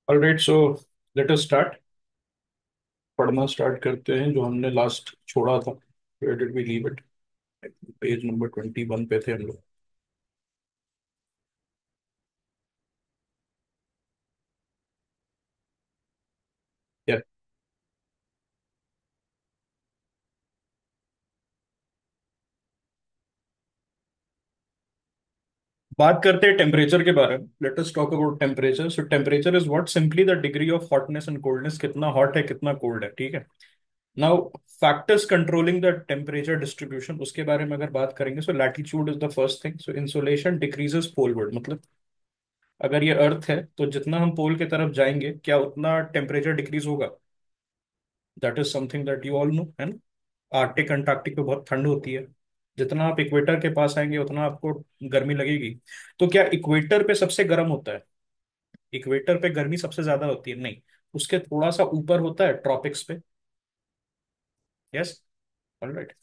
Alright, so let us start. पढ़ना start करते हैं जो हमने लास्ट छोड़ा था। Where did we leave it? Page number 21 पे थे हम लोग। या बात करते हैं टेम्परेचर के बारे में। Let us talk about temperature. So temperature is what simply the degree of hotness and coldness, कितना हॉट है कितना कोल्ड है, ठीक है। Now factors controlling the temperature distribution, उसके बारे में अगर बात करेंगे, so latitude is the first thing. So insolation decreases poleward, मतलब अगर ये अर्थ है तो जितना हम पोल की तरफ जाएंगे क्या उतना टेम्परेचर डिक्रीज होगा। That is something that you all know, है ना। आर्टिक अंटार्कटिक पे बहुत ठंड होती है। जितना आप इक्वेटर के पास आएंगे उतना आपको गर्मी लगेगी। तो क्या इक्वेटर पे सबसे गर्म होता है? इक्वेटर पे गर्मी सबसे ज्यादा होती है? नहीं। उसके थोड़ा सा ऊपर होता है ट्रॉपिक्स पे। यस। ऑलराइट।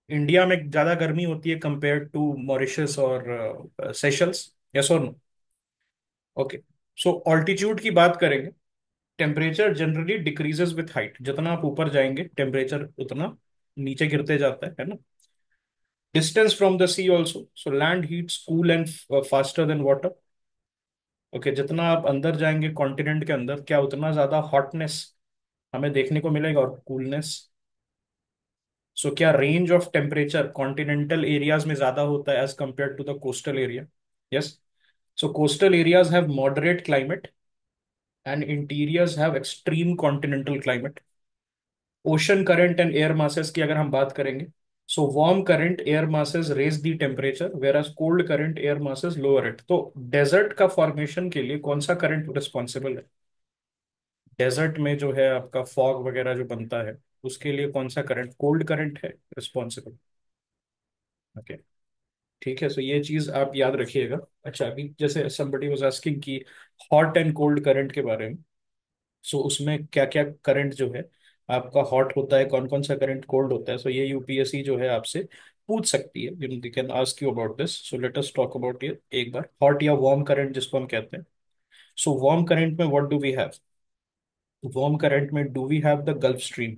इंडिया में ज्यादा गर्मी होती है कंपेयर टू मॉरिशस और सेशल्स। यस और नो? ओके। सो ऑल्टीट्यूड की बात करेंगे। Temperature generally decreases with height, जितना आप ऊपर जाएंगे टेम्परेचर उतना नीचे गिरते जाता है ना। Distance from the sea also. So land heats cool and faster than water. Okay, जितना आप अंदर जाएंगे कॉन्टिनेंट के अंदर क्या उतना ज्यादा हॉटनेस हमें देखने को मिलेगा और कूलनेस। सो क्या range of temperature continental areas में ज्यादा होता है as compare to the coastal area? Yes. So coastal areas have moderate climate and interiors have extreme continental climate. Ocean current and air masses की अगर हम बात करेंगे, so warm current air masses raise the temperature whereas cold current air masses lower it. तो desert का formation के लिए कौन सा करंट रिस्पॉन्सिबल है? डेजर्ट में जो है आपका फॉग वगैरह जो बनता है उसके लिए कौन सा करंट, कोल्ड करंट है रिस्पॉन्सिबल। ओके, ठीक है। सो ये चीज आप याद रखिएगा। अच्छा, अभी जैसे somebody was asking कि हॉट एंड कोल्ड करंट के बारे में, सो उसमें क्या क्या करंट जो है आपका हॉट होता है, कौन कौन सा करंट कोल्ड होता है। सो ये यूपीएससी जो है आपसे पूछ सकती है, they can ask you about this. So let us talk about ये एक बार, हॉट या वार्म करंट जिसको हम कहते हैं। सो वार्म करंट में what do we have? Warm current में do we have the Gulf Stream,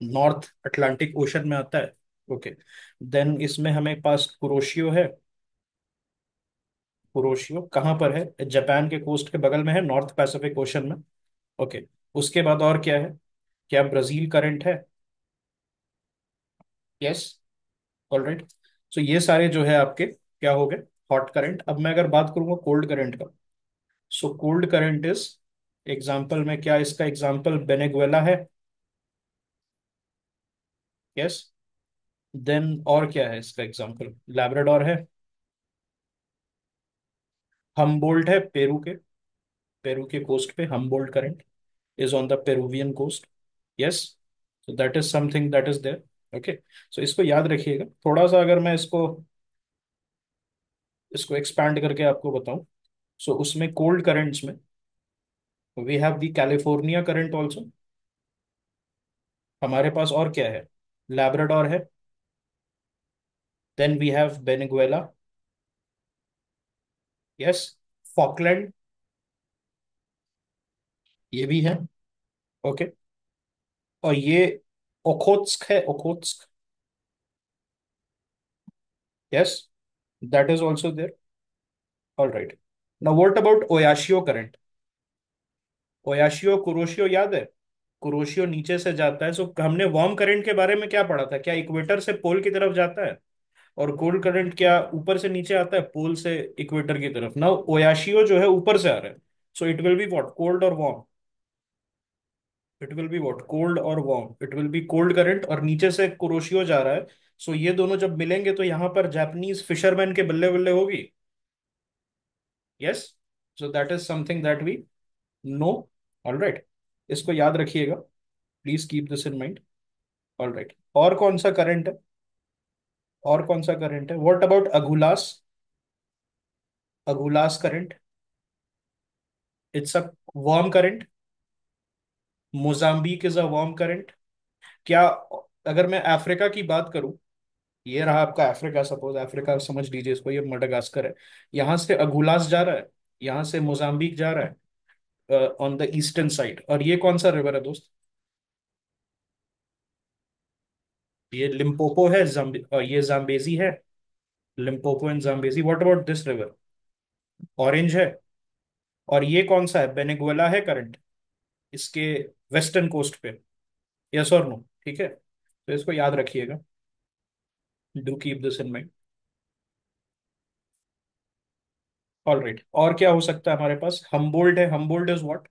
North Atlantic Ocean में आता है। ओके। देन इसमें हमें पास कुरोशियो है। कुरोशियो कहाँ पर है? जापान के कोस्ट के बगल में है, नॉर्थ पैसिफिक ओशन में। ओके। उसके बाद और क्या है? क्या ब्राजील करंट है? यस। ऑलराइट। सो ये सारे जो है आपके क्या हो गए, हॉट करंट। अब मैं अगर बात करूंगा कोल्ड करंट का, so cold current is example में क्या, इसका एग्जाम्पल बेनेगुएला है। यस। देन और क्या है इसका एग्जाम्पल? लैब्राडोर है। हमबोल्ट है पेरू के, पेरू के कोस्ट पे Humboldt current is on the Peruvian coast. Yes. So that is something that is there. Okay. So इसको याद रखिएगा। थोड़ा सा अगर मैं इसको इसको एक्सपैंड करके आपको बताऊं, सो उसमें कोल्ड करंट्स में we have the California current also. हमारे पास और क्या है? लैब्राडोर है। Then we have Benguela. Yes. Falkland, ये भी है। ओके। और ये ओखोत्स्क है, Okhotsk. Yes, that is also there. All right. Now what about Oyashio current? Oyashio Kuroshio याद है? कुरोशियो नीचे से जाता है। सो हमने वार्म करंट के बारे में क्या पढ़ा था, क्या इक्वेटर से पोल की तरफ जाता है? और कोल्ड करंट क्या ऊपर से नीचे आता है, पोल से इक्वेटर की तरफ। नाउ ओयाशियो जो है ऊपर से आ रहा है। So it will be what, cold और warm? It will be what, cold और warm. It will be cold current और नीचे से कुरोशियो जा रहा है। सो ये दोनों जब मिलेंगे तो यहाँ पर जापानीज फिशरमैन के बल्ले बल्ले होगी। Yes. So that is something that we know. Alright, इसको याद रखिएगा। Please keep this in mind. Alright, और कौन सा करंट है? और कौन सा करंट है? What about Agulhas? Agulhas current, it's a warm current. Mozambique is a warm current. क्या, अगर मैं अफ्रीका की बात करूं, ये रहा आपका अफ्रीका, सपोज अफ्रीका समझ लीजिए इसको, ये मडागास्कर है। यहां से अगुलास जा रहा है, यहाँ से मोजाम्बिक जा रहा है ऑन द ईस्टर्न साइड। और ये कौन सा रिवर है दोस्त? ये लिम्पोपो है, ये जाम्बेजी है। Limpopo and Zambezi. What about this river? Orange है। और ये कौन सा है? बेनेगुएला है करंट इसके वेस्टर्न कोस्ट पे। यस और नो? ठीक है, तो इसको याद रखिएगा। Do keep this in mind. All right, और क्या हो सकता है हमारे पास? हम्बोल्ट है। Humboldt is what?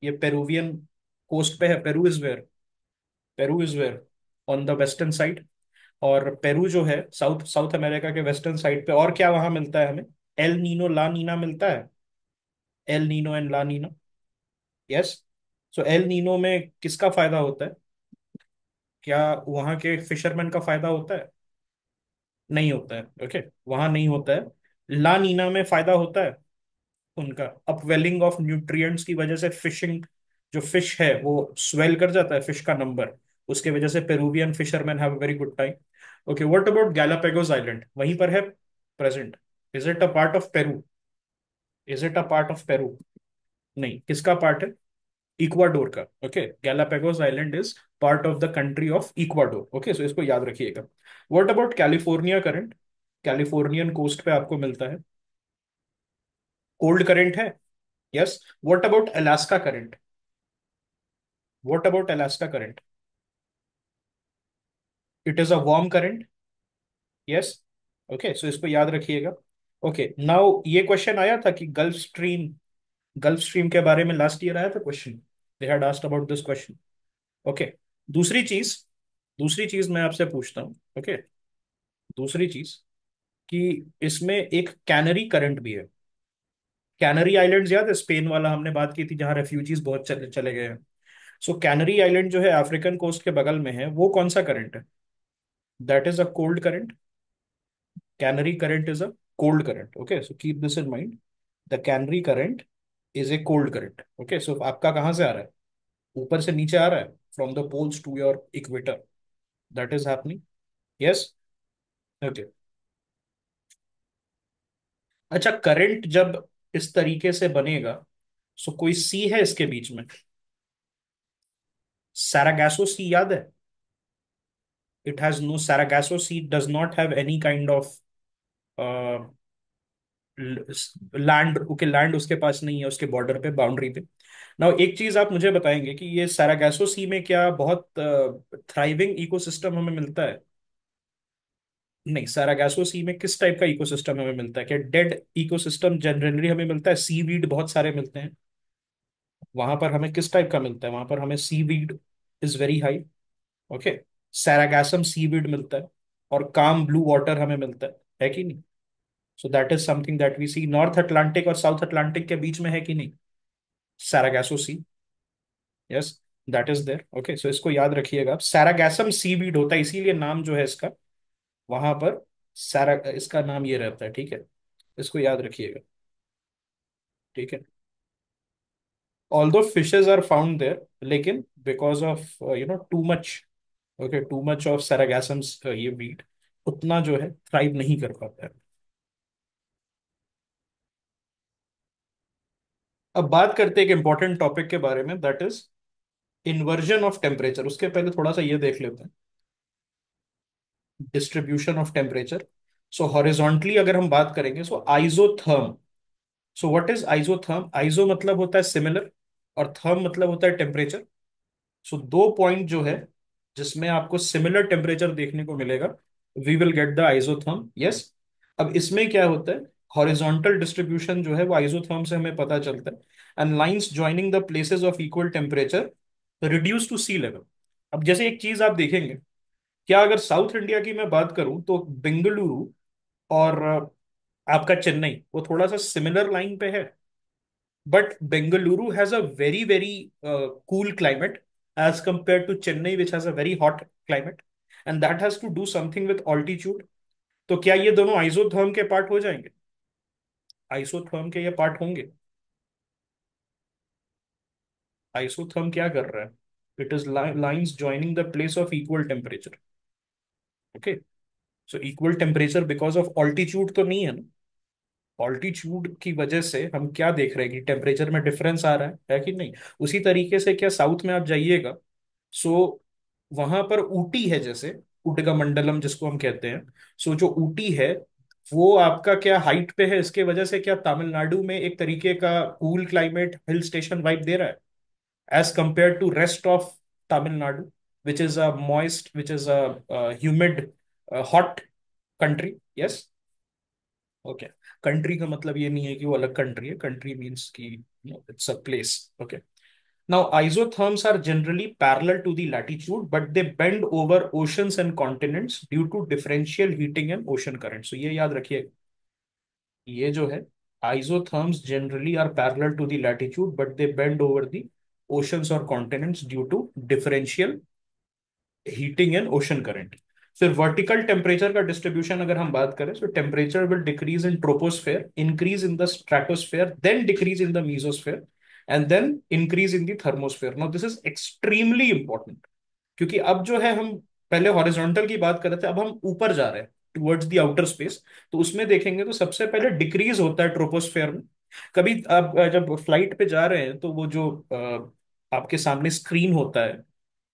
ये पेरुवियन कोस्ट पे है। Peru is where? Peru is where? On the western side. और पेरू जो है साउथ साउथ अमेरिका के वेस्टर्न साइड पे। और क्या वहां मिलता है हमें? एल नीनो ला नीना मिलता है। El Nino and La Nina. Yes. So El Nino में किसका फायदा होता है? क्या वहां के फिशरमैन का फायदा होता है? नहीं होता है। ओके, वहां नहीं होता है। ला नीना में फायदा होता है। उनका अपवेलिंग ऑफ न्यूट्रिएंट्स की वजह से फिशिंग, जो फिश है वो स्वेल कर जाता है, फिश का नंबर। उसके वजह से Peruvian fisherman have a very good time. Okay, what about Galapagos island? वहीं पर है present? Is it a part of Peru? Is it a part of Peru? नहीं, किसका पार्ट है? इक्वाडोर का। Okay, Galapagos island is part of the country of Ecuador. Okay, so इसको याद रखिएगा। What about California current? Californian coast पे आपको मिलता है। कोल्ड करंट है। Yes. What about Alaska current? What about Alaska current? It is a warm current. Yes. Okay, so इसको याद रखिएगा। ओके, नाउ ये क्वेश्चन आया था कि गल्फ स्ट्रीम के बारे में लास्ट ईयर आया था question. They had asked about this question. Okay. दूसरी चीज दूसरी चीज मैं आपसे पूछता हूँ। ओके, दूसरी चीज कि इसमें एक कैनरी करंट भी है। कैनरी आइलैंड्स याद है? स्पेन वाला हमने बात की थी, जहां रेफ्यूजीज बहुत चले चले गए हैं। सो कैनरी आइलैंड जो है अफ्रीकन कोस्ट के बगल में है, वो कौन सा करंट है? That is a cold current. Canary current is a cold current. Okay, so keep this in mind. The Canary current is a cold current. Okay, so आपका कहाँ से आ रहा है? ऊपर से नीचे आ रहा है, from the poles to your equator. That is happening. Yes. Okay. अच्छा, करंट जब इस तरीके से बनेगा, सो कोई सी है इसके बीच में? सैरागासो सी याद है? It has no, Sargasso sea does not have any kind of land. Okay, land उसके पास नहीं है, उसके बॉर्डर पे, बाउंड्री पे। नाउ एक चीज आप मुझे बताएंगे कि ये सैरागासो सी में क्या बहुत थ्राइविंग इकोसिस्टम हमें मिलता है? नहीं, सैरागासो सी में किस टाइप का इकोसिस्टम हमें मिलता है? क्या डेड इकोसिस्टम जनरली हमें मिलता है? सीवीड बहुत सारे मिलते हैं। वहां पर हमें किस टाइप का मिलता है? वहां पर हमें seaweed is very high. Okay, sargassum seaweed मिलता है। और काम ब्लू वाटर हमें मिलता है कि नहीं? So that is something that we see north Atlantic और साउथ अटलांटिक के बीच में, है कि नहीं? Sargasso sea. Yes, that is there. Okay, so इसको याद रखिएगा। सैरागासम सीवीड होता है, इसीलिए नाम जो है इसका वहां पर सैरा, इसका नाम ये रहता है। ठीक है, इसको याद रखिएगा। ठीक है। Although fishes are found there, लेकिन because of too much, okay, too much of sargassums, ये वीट उतना जो है थ्राइव नहीं कर पाता है। अब बात करते हैं एक इंपॉर्टेंट टॉपिक के बारे में, that is inversion of temperature. उसके पहले थोड़ा सा ये देख लेते हैं, distribution of temperature. So horizontally अगर हम बात करेंगे, सो आइजोथर्म। सो व्हाट इज आइजोथर्म? आइजो मतलब होता है सिमिलर, और थर्म मतलब होता है टेम्परेचर। सो दो पॉइंट जो है जिसमें आपको सिमिलर टेम्परेचर देखने को मिलेगा, we will get the isotherm. Yes. अब इसमें क्या होता है? हॉरिजॉन्टल डिस्ट्रीब्यूशन जो है वो आइजोथर्म से हमें पता चलता है। And lines joining the places of equal temperature reduce to sea level. अब जैसे एक चीज आप देखेंगे, क्या अगर साउथ इंडिया की मैं बात करूं तो बेंगलुरु और आपका चेन्नई वो थोड़ा सा सिमिलर लाइन पे है। But Bengaluru has a very very cool climate as compare to Chennai which has a very hot climate, and that has to do something with altitude. तो क्या ये दोनों आइसोथर्म के पार्ट हो जाएंगे? आइसोथर्म के ये पार्ट होंगे? आइसोथर्म क्या कर रहा है? It his lines joining the place of equal temperature. Okay, so equal temperature because of altitude तो नहीं है ना? ऑल्टीट्यूड की वजह से हम क्या देख रहे हैं कि टेम्परेचर में डिफरेंस आ रहा है कि नहीं। उसी तरीके से क्या साउथ में आप जाइएगा, सो वहां पर ऊटी है, जैसे उडगमंडलम जिसको हम कहते हैं। सो जो ऊटी है वो आपका क्या हाइट पे है, इसके वजह से क्या तमिलनाडु में एक तरीके का cool climate hill station vibe दे रहा है, as compared to rest of Tamil Nadu, which is a moist, which is a humid, hot country. Yes. Okay. Country का मतलब ये नहीं है कि वो अलग country है. Country means कि it's a place. Okay. Now, isotherms are generally parallel to the latitude, but they bend over oceans and continents due to differential heating and ocean current. So ये याद रखिए, ये जो है, isotherms generally are parallel to the latitude, but they bend over the oceans or continents due to differential heating and ocean current. फिर vertical temperature का distribution अगर हम बात करें, तो temperature will decrease in troposphere, increase in the stratosphere, then decrease in the mesosphere, and then increase in the thermosphere. Now this is extremely important, क्योंकि अब जो है हम पहले हॉरिजॉन्टल की बात कर रहे थे, अब हम ऊपर जा रहे हैं टुवर्ड्स द आउटर स्पेस। तो उसमें देखेंगे तो सबसे पहले डिक्रीज होता है ट्रोपोस्फेयर में। कभी आप जब फ्लाइट पे जा रहे हैं तो वो जो आपके सामने स्क्रीन होता है,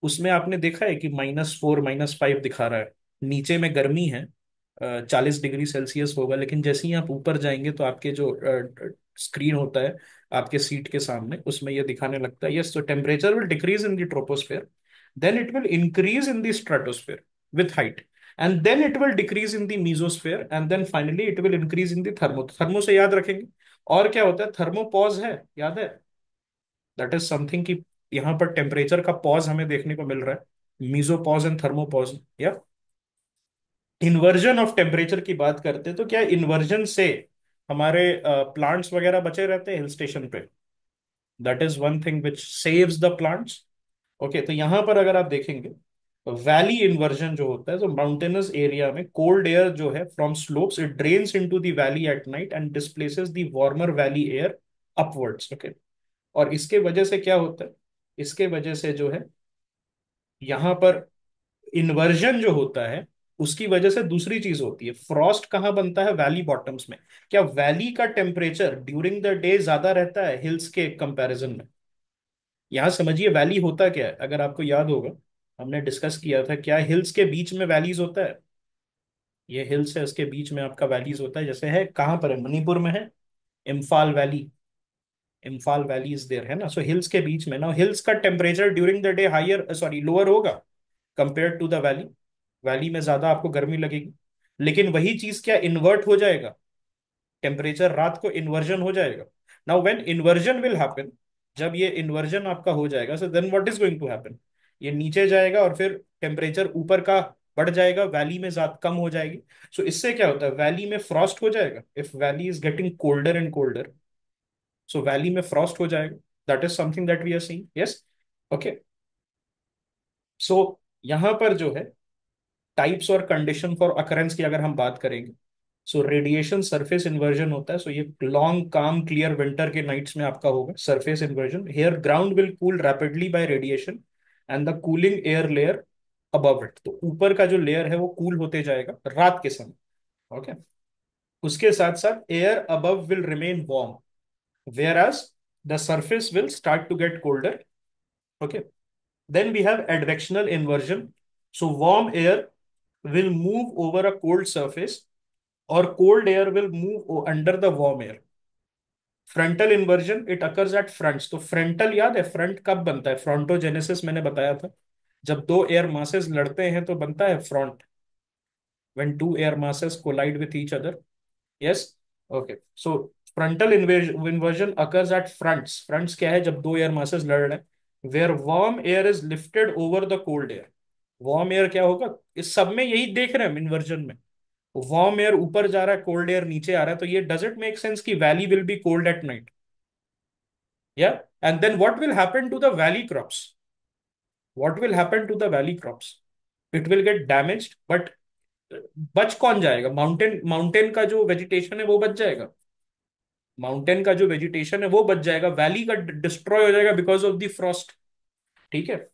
उसमें आपने देखा है कि -4 -5 दिखा रहा है, नीचे में गर्मी है, 40 डिग्री सेल्सियस होगा, लेकिन जैसे ही आप ऊपर जाएंगे तो आपके जो स्क्रीन होता है आपके सीट के सामने, उसमें ये दिखाने लगता है यस, तो temperature will decrease in the troposphere, then it will increase in the stratosphere with height, and then it will decrease in the mesosphere, and then finally it will increase in the thermo से याद रखेंगे। और क्या होता है, थर्मोपॉज है, याद है? दैट इज समथिंग कि यहाँ पर टेम्परेचर का पॉज हमें देखने को मिल रहा है, मीजोपॉज एंड थर्मोपॉज। या इन्वर्जन ऑफ टेम्परेचर की बात करते हैं, तो क्या इन्वर्जन से हमारे प्लांट्स वगैरह बचे रहते हैं हिल स्टेशन पे? That is one thing which saves the plants. Okay, तो यहां पर अगर आप देखेंगे, वैली इन्वर्जन जो होता है, तो माउंटेनस एरिया में कोल्ड एयर जो है from slopes it drains into the valley at night and displaces the warmer valley air upwards. Okay, और इसके वजह से क्या होता है, इसके वजह से जो है यहां पर इन्वर्जन जो होता है, उसकी वजह से दूसरी चीज होती है, फ्रॉस्ट कहाँ बनता है, वैली बॉटम्स में। क्या वैली का टेम्परेचर ड्यूरिंग द डे ज्यादा रहता है हिल्स के कंपैरिजन में? यहां समझिए वैली होता क्या है, अगर आपको याद होगा हमने डिस्कस किया था, क्या हिल्स के बीच में वैलीज होता है? ये हिल्स है, उसके बीच में आपका वैलीज होता है, जैसे है कहाँ पर है, मणिपुर में है, Imphal valley. Imphal valley is there, है ना। सो हिल्स के बीच में ना, हिल्स का temperature during the day higher, sorry lower होगा compare to the valley. Valley में ज्यादा आपको गर्मी लगेगी, लेकिन वही चीज क्या इन्वर्ट हो जाएगा, टेम्परेचर रात को इन्वर्जन हो जाएगा। Now when inversion will happen, जब ये इन्वर्जन आपका हो जाएगा, so then what is going to happen, ये नीचे जाएगा और फिर टेम्परेचर ऊपर का बढ़ जाएगा, वैली में ज्यादा कम हो जाएगी। सो इससे क्या होता है, वैली में फ्रॉस्ट हो जाएगा, if valley is getting colder and colder, so valley में फ्रॉस्ट हो जाएगा। That is something that we are seeing, yes. Okay, so यहां पर जो है टाइप्स और कंडीशन फॉर अकरेंस की अगर हम बात करेंगे, सो रेडिएशन सरफेस इन्वर्जन होता है। सो ये लॉन्ग काम क्लियर विंटर के नाइट्स में आपका होगा surface inversion. Here ground will cool rapidly by radiation and the cooling air layer above it, तो ऊपर का जो लेयर है वो कूल होते जाएगा रात के समय। ओके, उसके साथ साथ air above will remain warm, whereas the surface will start to get colder. Okay, then we have advectional inversion. So warm air will move over a cold surface, or cold air will move under the warm air. Frontal inversion it occurs at fronts, तो frontal याद है, front कब बनता है, frontogenesis मैंने बताया था, जब दो एयर मासेस लड़ते हैं तो बनता है front, when two air masses collide with each other. Yes. Okay, so frontal inversion occurs at fronts. Fronts क्या है, जब दो एयर मासेस लड़ रहे हैं, where warm air is lifted over the cold air. Warm air क्या होगा, इस सब में यही देख रहे हैं हम इन्वर्जन में, वार्म एयर ऊपर जा रहा है, कोल्ड एयर नीचे आ रहा है, तो ये डज इट मेक सेंस कि valley will be cold at night? Yeah, and then what will happen to the valley crops, what will happen to the valley crops, it will get damaged, but बच कौन जाएगा, mountain, mountain का जो vegetation है वो बच जाएगा, mountain का जो वेजिटेशन है वो बच जाएगा, वैली का डिस्ट्रॉय हो जाएगा बिकॉज ऑफ द फ्रॉस्ट। ठीक है,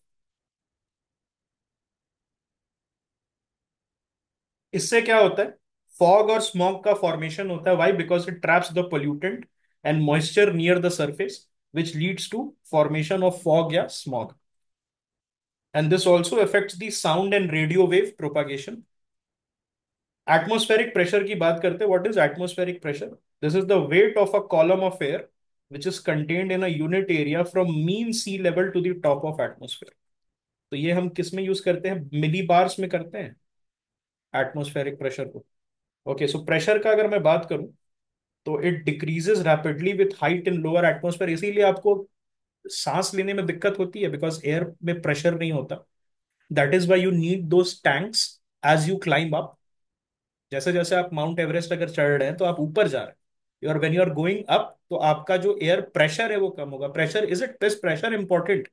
इससे क्या होता है, फॉग और स्मॉग का फॉर्मेशन होता है, why? Because it traps the pollutant and moisture near the surface, which leads to formation of fog या smog. And this also affects the sound and radio wave propagation. Atmospheric pressure की बात करते हैं. What is atmospheric pressure? This is the weight of a column of air which is contained in a unit area from mean sea level to the top of atmosphere. तो ये हम किस में use करते हैं? मिली बार्स में करते हैं एटमॉस्फेरिक प्रेशर को. ओके, सो प्रेशर का अगर मैं बात करूं तो it decreases rapidly with height in lower atmosphere. इसीलिए आपको सांस लेने में दिक्कत होती है, बिकॉज एयर में प्रेशर नहीं होता. That is why you need those tanks as you climb up. जैसे जैसे आप माउंट एवरेस्ट अगर चढ़ रहे हैं तो आप ऊपर जा रहे हैं, और when you are going up तो आपका जो एयर प्रेशर है वो कम होगा. Pressure, is it this pressure important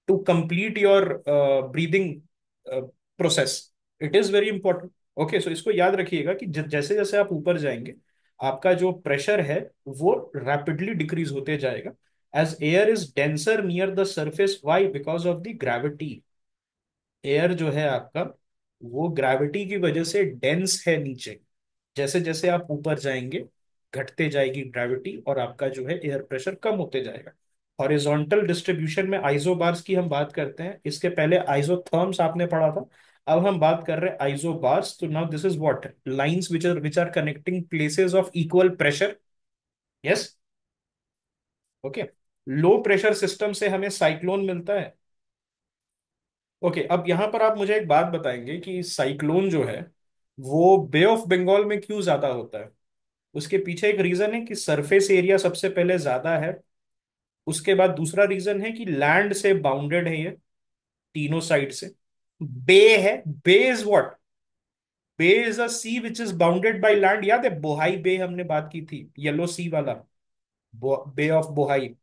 to complete your breathing process? It is very important. Okay, so इसको याद रखिएगा कि जैसे जैसे आप ऊपर जाएंगे आपका जो प्रेशर है वो रैपिडली डिक्रीज होते जाएगा as air is denser near the surface. Why? Because of the gravity. Air जो है आपका वो ग्रेविटी की वजह से डेंस है नीचे. जैसे जैसे आप ऊपर जाएंगे घटते जाएगी ग्रेविटी और आपका जो है एयर प्रेशर कम होते जाएगा. हॉरिजॉन्टल डिस्ट्रीब्यूशन में आइसोबार्स की हम बात करते हैं. इसके पहले आइसोथर्म्स आपने पढ़ा था. अब हम बात कर रहे हैं आइसोबार्स. तो now this is what? Lines which are connecting places of equal pressure. Yes. Okay. Low pressure system से हमें साइक्लोन मिलता है. ओके, अब यहां पर आप मुझे एक बात बताएंगे कि साइक्लोन जो है वो बे ऑफ बंगाल में क्यों ज्यादा होता है? उसके पीछे एक रीजन है कि सरफेस एरिया सबसे पहले ज्यादा है. उसके बाद दूसरा रीजन है कि लैंड से बाउंडेड है ये तीनों साइड से. बे है. Bay is what? Bay is a sea which is bounded by land. याद है बोहाई बे हमने बात की थी, येलो सी वाला. बे ऑफ बोहाई,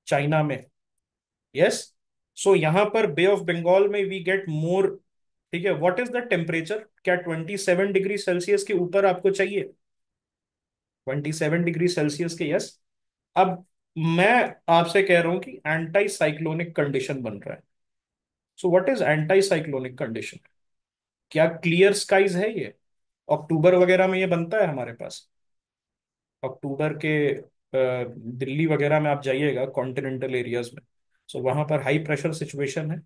चाइना में. यस. सो यहां पर बे ऑफ बंगाल में वी गेट मोर. ठीक है. What is the temperature? क्या 27 डिग्री सेल्सियस के ऊपर आपको चाहिए? 27 डिग्री सेल्सियस के. यस. अब मैं आपसे कह रहा हूं कि एंटी साइक्लोनिक कंडीशन बन रहा है. So what is anti cyclonic condition? क्या क्लियर स्काइज है ये? अक्टूबर वगैरह में ये बनता है हमारे पास. अक्टूबर के दिल्ली वगैरह में आप जाइएगा कॉन्टिनेंटल एरियाज में, सो वहां पर हाई प्रेशर सिचुएशन है.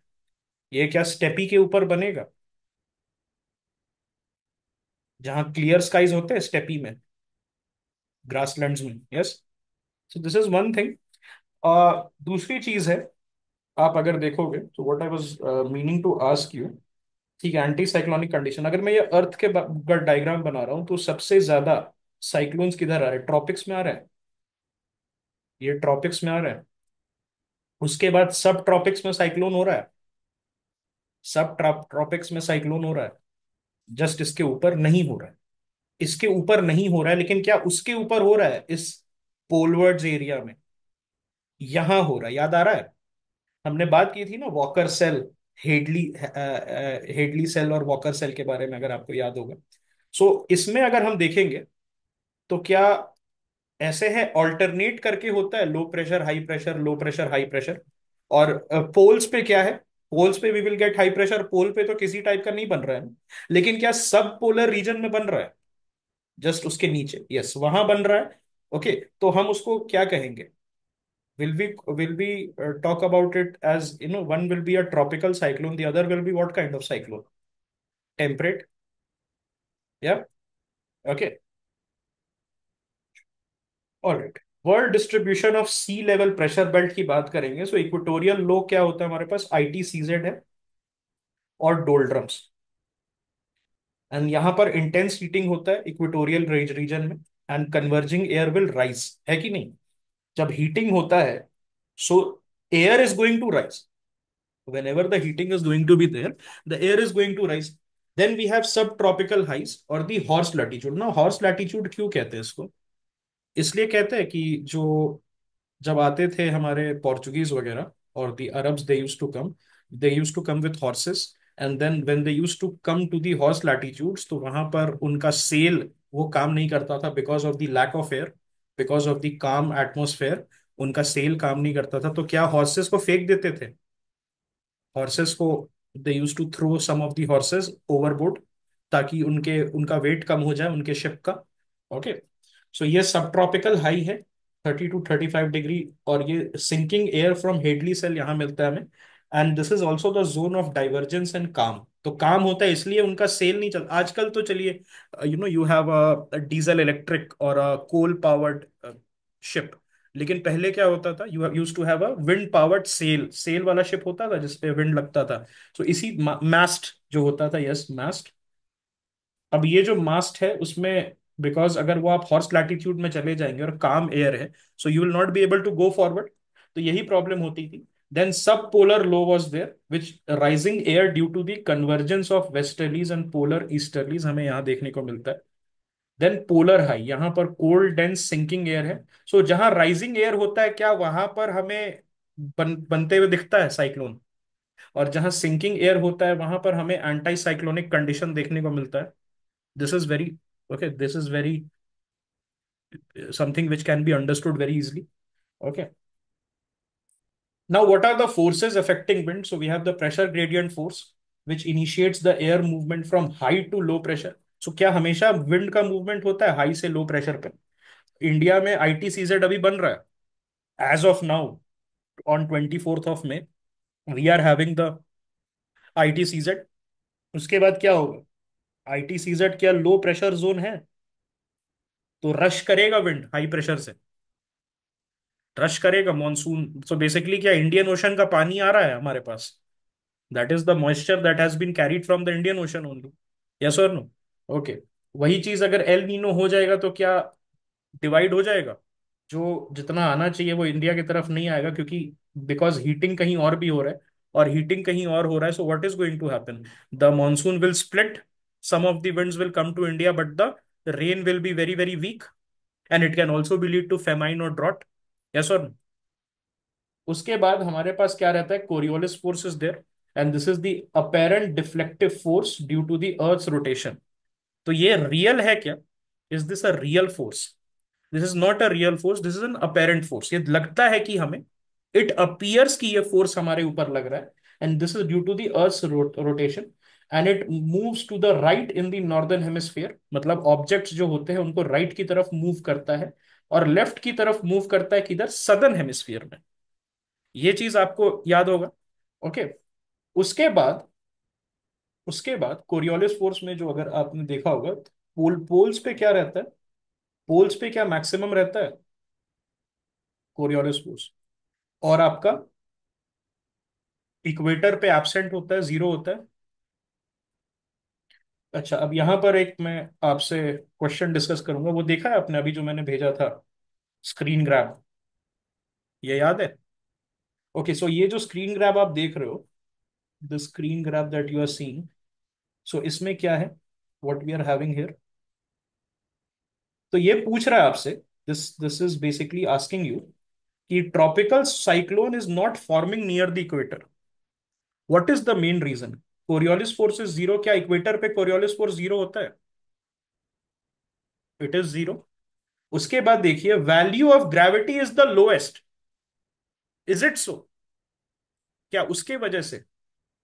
ये क्या स्टेपी के ऊपर बनेगा जहां क्लियर स्काइज होते हैं? स्टेपी में, ग्रासलैंड्स में. Yes. So this is one thing. दूसरी चीज है, आप अगर देखोगे तो what I was meaning to ask you. ठीक है, एंटी साइक्लोनिक कंडीशन. अगर मैं ये अर्थ के डायग्राम बना रहा हूँ तो सबसे ज्यादा साइक्लोन्स किधर आ रहे हैं? ट्रॉपिक्स में आ रहा है. ये ट्रॉपिक्स में आ रहा है. उसके बाद सब ट्रॉपिक्स में साइक्लोन हो रहा है. सब ट्रॉपिक्स में साइक्लोन हो रहा है. जस्ट इसके ऊपर नहीं हो रहा है. इसके ऊपर नहीं हो रहा है, लेकिन क्या उसके ऊपर हो रहा है? इस पोलवर्ड्स एरिया में यहां हो रहा है. याद आ रहा है? हमने बात की थी ना Walker cell, Hadley Hadley cell और वॉकर सेल के बारे में, अगर आपको याद होगा. सो इसमें अगर हम देखेंगे तो क्या ऐसे है ऑल्टरनेट करके होता है? Low pressure high pressure, low pressure high pressure. और पोल्स पे क्या है? पोल्स पे we will get high pressure. Pole पे तो किसी टाइप का नहीं बन रहा है, लेकिन क्या सब पोलर रीजन में बन रहा है? जस्ट उसके नीचे. यस, वहां बन रहा है. ओके, तो हम उसको क्या कहेंगे? Will we talk about it as, one will be a tropical cyclone, the other will be what kind of cyclone? Temperate. Yeah. Okay. All right. World distribution of sea level pressure belt की बात करेंगे. सो equatorial low क्या होता है हमारे पास? ITCZ है और डोल्ड्रम्स. And यहाँ पर इंटेंस हीटिंग होता है इक्वेटोरियल रेंज रीजन में. And converging air will rise, है कि नहीं? जब हीटिंग होता है so air is going to rise. Whenever the heating is going to be there, the air is going to rise. Then we have subtropical highs और the horse latitude. ना horse latitude क्यों कहते हैं इसको? इसलिए कहते हैं कि जो जब आते थे हमारे पोर्चुगीज वगैरह और the Arabs, they used to come with horses. And then when they used to come to the horse latitudes तो वहां पर उनका सेल वो काम नहीं करता था because of the lack of air, because of the calm atmosphere. उनका सेल काम नहीं करता था तो क्या हॉर्सेस को फेंक देते थे? हॉर्सेस को, they use to throw some of the horses overboard. ताकि उनके उनका वेट कम हो जाए उनके शिप का। ओके, सो ये सब ट्रॉपिकल हाई है 30 to 35 डिग्री, और ये sinking air from Hadley cell यहाँ मिलता है हमें। And this is also the zone of divergence and calm. तो काम होता है इसलिए उनका सेल नहीं चल आजकल तो चलिए, you have a diesel electric और अ कोल पावर्ड शिप। लेकिन पहले क्या होता था, you use to have a wind powered sail, sail वाला शिप होता था जिसपे विंड लगता था। सो इसी मास्ट जो होता था, यस मास्ट। अब ये जो मास्ट है उसमें, बिकॉज अगर वो आप हॉर्स लैटिट्यूड में चले जाएंगे और काम एयर है, so you will not be able to go forward. तो यही प्रॉब्लम होती थी। Then sub polar low was there which rising air due to the convergence of westerlies and polar easterlies हमें यहाँ देखने को मिलता है। देन पोलर हाई, यहाँ पर कोल्ड डेंस सिंकिंग एयर है। सो जहां राइजिंग एयर होता है, क्या वहां पर हमें बनते हुए दिखता है साइक्लोन? और जहां सिंकिंग एयर होता है वहां पर हमें एंटी साइक्लोनिक कंडीशन देखने को मिलता है। this is very okay, this is very something which can be understood very easily. Okay, now what are the forces affecting wind? So we have the pressure gradient force which initiates the air movement from high to low pressure. So क्या हमेशा wind का movement होता है high से low pressure पे? India में ITCZ अभी बन रहा है as of now, on 24th of May we are having the ITCZ. उसके बाद क्या होगा? आईटीसीजेड क्या लो प्रेशर जोन है? तो रश करेगा विंड हाई प्रेशर से, रश करेगा मॉनसून। सो बेसिकली क्या इंडियन ओशन का पानी आ रहा है हमारे पास? That is the moisture that has been carried from the Indian ocean only. Yes और नो? ओके, वही चीज अगर एल नीनो हो जाएगा तो क्या डिवाइड हो जाएगा? जो जितना आना चाहिए वो इंडिया की तरफ नहीं आएगा, क्योंकि बिकॉज हीटिंग कहीं और भी हो रहा है, और हीटिंग कहीं और हो रहा है। So what is going to happen? The monsoon will split, some of the winds will come to India, but the rain will be very, very weak, and it can also be lead to famine or drought. Yes or no? उसके बाद हमारे पास क्या रहता है? Coriolis force is there, and this is the apparent deflective force due to the earth's rotation. तो ये real है क्या? Is this a real force? This is not a real force, this is an apparent force. ये लगता है कि हमें, it appears कि ये फोर्स हमारे ऊपर लग रहा है, and this is due to the earth's rotation, and it moves to the right in the northern hemisphere. मतलब ऑब्जेक्ट्स जो होते हैं उनको राइट की तरफ मूव करता है, और लेफ्ट की तरफ मूव करता है किधर? सदर्न हेमिस्फीयर में। ये चीज आपको याद होगा। ओके, उसके बाद उसके बाद कोरियोलिस फोर्स में जो अगर आपने देखा होगा, पोल्स पे क्या रहता है? पोल्स पे क्या मैक्सिमम रहता है? Coriolis force. और आपका इक्वेटर पे एब्सेंट होता है, जीरो होता है। अच्छा, अब यहां पर एक मैं आपसे क्वेश्चन डिस्कस करूंगा। वो देखा है आपने अभी जो मैंने भेजा था, स्क्रीन ग्रैब? ये याद है? ओके, सो ये जो स्क्रीन ग्रैब आप देख रहे हो, the screen grab that you are seeing, so इसमें क्या है? What we are having here, तो ये पूछ रहा है आपसे, this this is basically asking you कि tropical cyclone is not forming near the equator. What is the main reason? Coriolis force is zero. क्या इक्वेटर पे कोरियोलिस फोर्स जीरो होता है? It is zero. उसके बाद देखिए, value of gravity is the lowest. Is it so? क्या उसके वजह से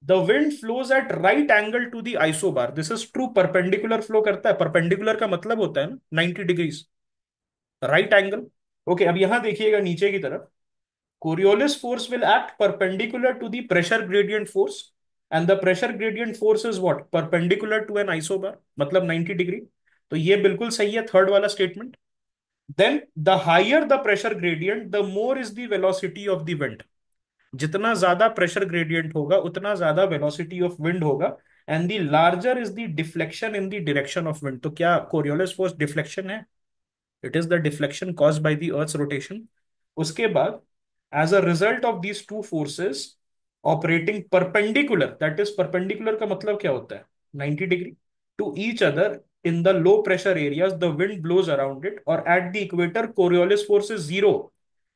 the wind flows at right angle to the isobar? This is true. Perpendicular flow करता है। परपेंडिकुलर का मतलब होता है ना 90 डिग्रीज, राइट एंगल। ओके, अब यहां देखिएगा नीचे की तरफ, Coriolis force will act perpendicular to the pressure gradient force, and the pressure gradient force is what? Perpendicular to an isobar, मतलब 90 डिग्री। तो ये बिल्कुल सही है थर्ड वाला statement. Then the higher the pressure gradient the more is the velocity of the wind. जितना ज्यादा pressure gradient होगा उतना ज्यादा वेलोसिटी ऑफ विंड होगा, and the larger is the deflection in the direction of wind. तो क्या Coriolis force deflection है? It is the deflection caused by the earth's rotation. उसके बाद, as a result of these two forces operating perpendicular, that is perpendicular का मतलब क्या होता है? 90 degree to each other in the low pressure areas, the wind blows around it, or at the equator Coriolis force is zero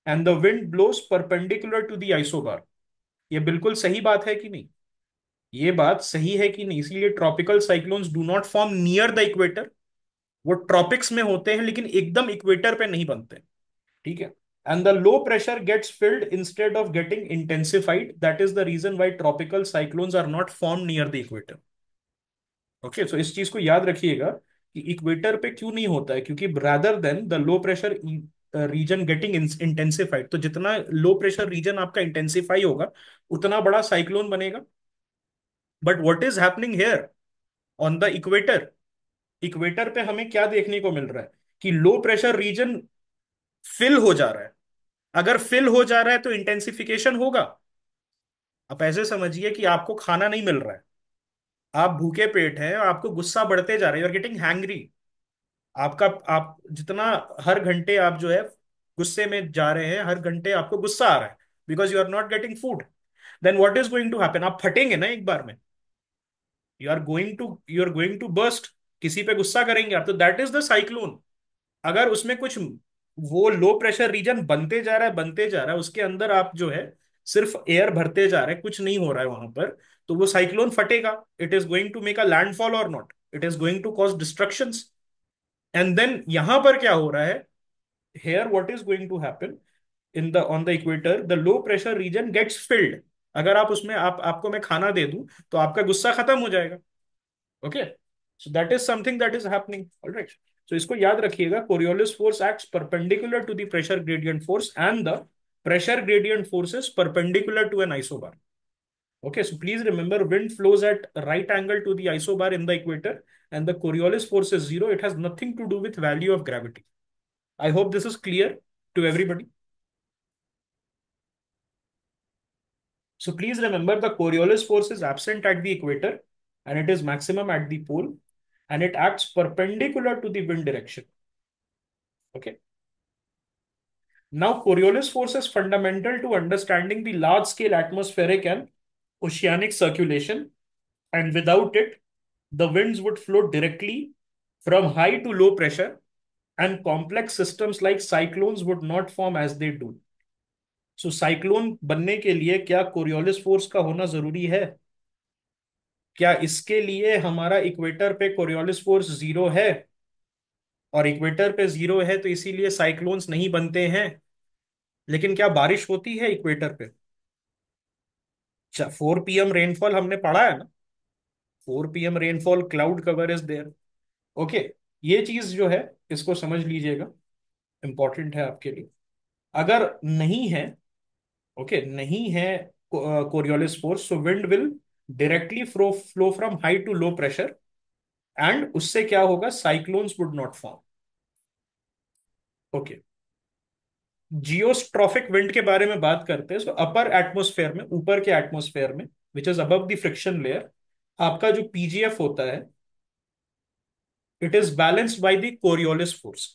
and the wind blows perpendicular to the isobar। ये बिल्कुल सही बात है कि नहीं? ये बात सही है कि नहीं? इसलिए tropical cyclones do not form near the equator. वो ट्रॉपिक्स में होते हैं लेकिन एकदम इक्वेटर पे नहीं बनते। ठीक है, and the low pressure gets filled instead of getting intensified. That is the reason why tropical cyclones are not formed near the equator. Okay, so इस चीज को याद रखिएगा कि इक्वेटर पे क्यों नहीं होता है, क्योंकि rather than the low pressure reason getting intensified, तो जितना लो प्रेशर रीजन आपका इंटेंसिफाई होगा उतना बड़ा साइक्लोन बनेगा। But what is happening here on the equator, equator पे हमें क्या देखने को मिल रहा है कि लो प्रेशर रीजन फिल हो जा रहा है। अगर फिल हो जा रहा है तो इंटेंसिफिकेशन होगा। आप ऐसे समझिए कि आपको खाना नहीं मिल रहा है, आप भूखे पेट हैं, आपको गुस्सा बढ़ते जा रहा है, यू आर गेटिंग हैंग्री। आपका आप जितना हर घंटे आप जो है गुस्से में जा रहे हैं, हर घंटे आपको गुस्सा आ रहा है because you are not getting food, then what is going to happen, आप फटेंगे ना एक बार में। You are going to burst, किसी पे गुस्सा करेंगे आप, तो दैट इज द साइक्लोन। अगर उसमें कुछ वो लो प्रेशर रीजन बनते जा रहा है, बनते जा रहा है, उसके अंदर आप जो है सिर्फ एयर भरते जा रहे हैं, कुछ नहीं हो रहा है वहां पर, तो वो साइक्लोन फटेगा। It is going to make a landfall और not, it is going to cause destructions. And then यहां पर क्या हो रहा है, here what is going to happen in the on the equator, the low pressure region gets filled। अगर आप उसमें आपको मैं खाना दे दूं तो आपका गुस्सा खत्म हो जाएगा। Okay, so that is something that is happening, alright. So इसको याद रखिएगा, Coriolis force acts perpendicular to the pressure gradient force and the pressure gradient force is perpendicular to an isobar। Okay, so please remember, wind flows at right angle to the isobar in the equator, and the Coriolis force is zero. It has nothing to do with value of gravity। I hope this is clear to everybody। So please remember, the Coriolis force is absent at the equator and it is maximum at the pole, and it acts perpendicular to the wind direction। Okay. Now, Coriolis force is fundamental to understanding the large scale atmospheric and oceanic circulation, and without it, the winds would flow directly from high to low pressure, and complex systems like cyclones would not form as they do। So cyclone बनने के लिए क्या Coriolis force का होना जरूरी है? क्या इसके लिए हमारा इक्वेटर पे कोरियोलिस फोर्स जीरो है? और इक्वेटर पे जीरो है तो इसीलिए साइक्लोन्स नहीं बनते हैं। लेकिन क्या बारिश होती है इक्वेटर पे? 4 PM रेनफॉल हमने पढ़ा है ना, 4 PM rainfall, cloud cover is there. Okay, ये चीज जो है इसको समझ लीजिएगा, इंपॉर्टेंट है आपके लिए। अगर नहीं है, ओके, नहीं है Coriolis force, so wind will directly flow flow from high to low pressure, and उससे क्या होगा, cyclones would not form. Okay, geostrophic wind के बारे में बात करते हैं, सो अपर एटमोस्फेयर में, ऊपर के एटमोस्फेयर में, which is above the friction layer, आपका जो पीजीएफ होता है, it is balanced by the Coriolis force.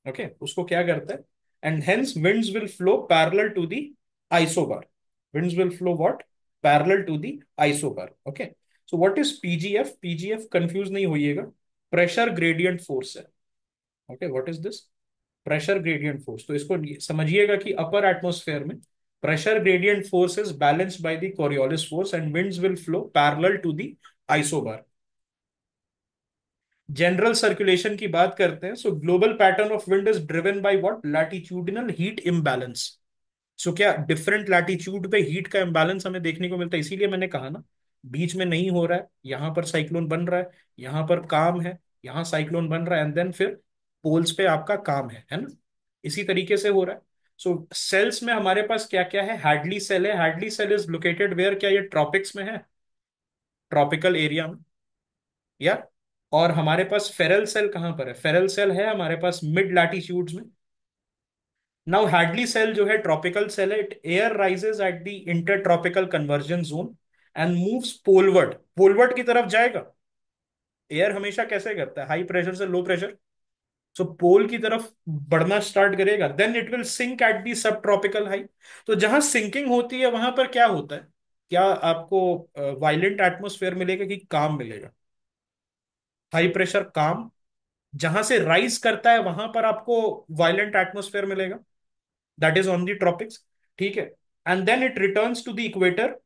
Okay, उसको क्या करता है, and hence winds will flow parallel to the isobar. Winds will flow what, parallel to the isobar. Okay, so what is PGF? PGF confuse नहीं होइएगा, pressure gradient force है। Okay, what is this? Pressure gradient force. तो इसको समझिएगा कि upper atmosphere में pressure gradient force is balanced by the Coriolis force and winds will flow parallel to the isobar. General circulation की बात करते हैं, so global pattern of wind is driven by what, latitudinal heat imbalance. So क्या different latitude पे heat का imbalance हमें देखने को मिलता है, इसीलिए मैंने कहा ना, बीच में नहीं हो रहा है, यहां पर साइक्लोन बन रहा है, यहां पर काम है, यहां साइक्लोन बन रहा है, एंड देन फिर पोल्स पे आपका काम है ना, इसी तरीके से हो रहा है। सो सेल्स में हमारे पास क्या क्या है, हैडली सेल है, Hadley cell is located where, क्या ये ट्रॉपिक्स में है, ट्रॉपिकल एरिया में, या? और हमारे पास फेरल सेल कहां पर है, फेरल सेल है हमारे पास मिड लैटिट्यूड्स में। नाउ हैडली सेल जो है ट्रॉपिकल सेल है, it air rises at the inter tropical convergence zone and moves poleward, poleward की तरफ जाएगा। एयर हमेशा कैसे करता है, हाई प्रेशर से लो प्रेशर, सो पोल की तरफ बढ़ना स्टार्ट करेगा, then it will sink at the sub tropical high. तो जहां सिंकिंग होती है वहां पर क्या होता है, क्या आपको वायलेंट एटमोस्फेयर मिलेगा कि काम मिलेगा? हाई प्रेशर काम, जहां से राइज करता है वहां पर आपको वायलेंट एटमोस्फेयर मिलेगा, that is on the tropics. ठीक है, and then it returns to the equator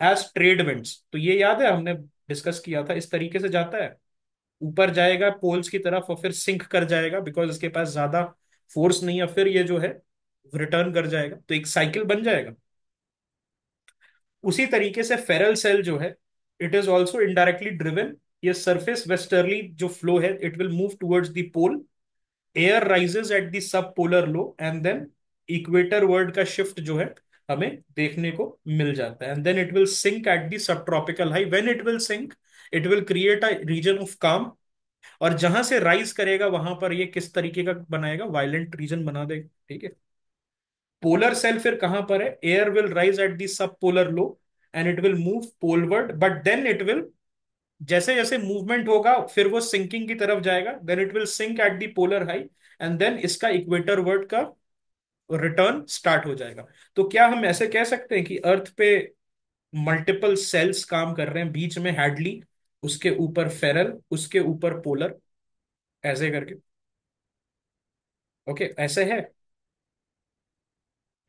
as trade winds. तो ये याद है हमने डिस्कस किया था, इस तरीके से जाता है, ऊपर जाएगा पोल्स की तरफ और फिर सिंक कर जाएगा, बिकॉज इसके पास ज्यादा फोर्स नहीं है, फिर ये जो है रिटर्न कर जाएगा, तो एक साइकिल बन जाएगा। उसी तरीके से फेरल सेल जो है, it is also indirectly driven ये सरफेस वेस्टर्ली जो फ्लो है, it will move towards the pole, air rises at the sub polar low, and then equatorward का शिफ्ट जो है हमें देखने को मिल जाता है, and then it will sink at the sub tropical high. When it will sink, it will create a region of calm, और जहां से राइज करेगा वहां पर ये किस तरीके का बनाएगा, वायलेंट रीजन बना देगा, ठीक है। पोलर सेल फिर कहां पर है, air will rise at the sub polar low and it will move poleward, but then it will, जैसे जैसे मूवमेंट होगा फिर वो सिंकिंग की तरफ जाएगा, then it will sink at the polar high, and then इसका इक्वेटर वर्ड का रिटर्न स्टार्ट हो जाएगा। तो क्या हम ऐसे कह सकते हैं कि अर्थ पे मल्टीपल सेल्स काम कर रहे हैं, बीच में हैडली, उसके ऊपर फेरल, उसके ऊपर पोलर, ऐसे करके? ओके, ऐसे है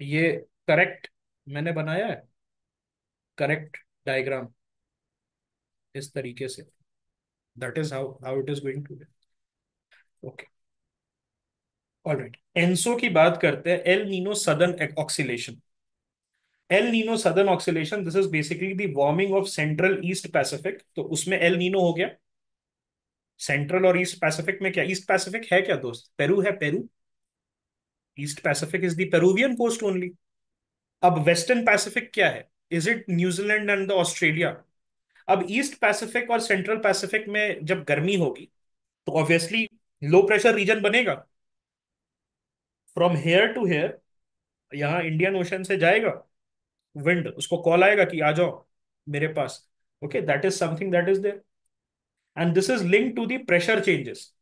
ये, करेक्ट मैंने बनाया है, करेक्ट डायग्राम इस तरीके से, that is how how it is going to be. Okay, alright, ENSO की बात करते हैं, El Nino Southern Oscillation. El Nino Southern Oscillation, this is basically the warming of central east Pacific, तो उसमें El Nino हो गया। Central और east Pacific में क्या, ईस्ट पैसिफिक है क्या दोस्त, पेरू है, Peru. East Pacific is the Peruvian coast only. अब वेस्टर्न पैसिफिक क्या है, is it New Zealand and the Australia? अब ईस्ट पैसिफिक और सेंट्रल पैसिफिक में जब गर्मी होगी तो ऑब्वियसली लो प्रेशर रीजन बनेगा, फ्रॉम हेयर टू हेयर, यहाँ इंडियन ओशन से जाएगा विंड, उसको कॉल आएगा कि आ जाओ मेरे पास। Okay, that is something that is there, and this is link to the pressure changes,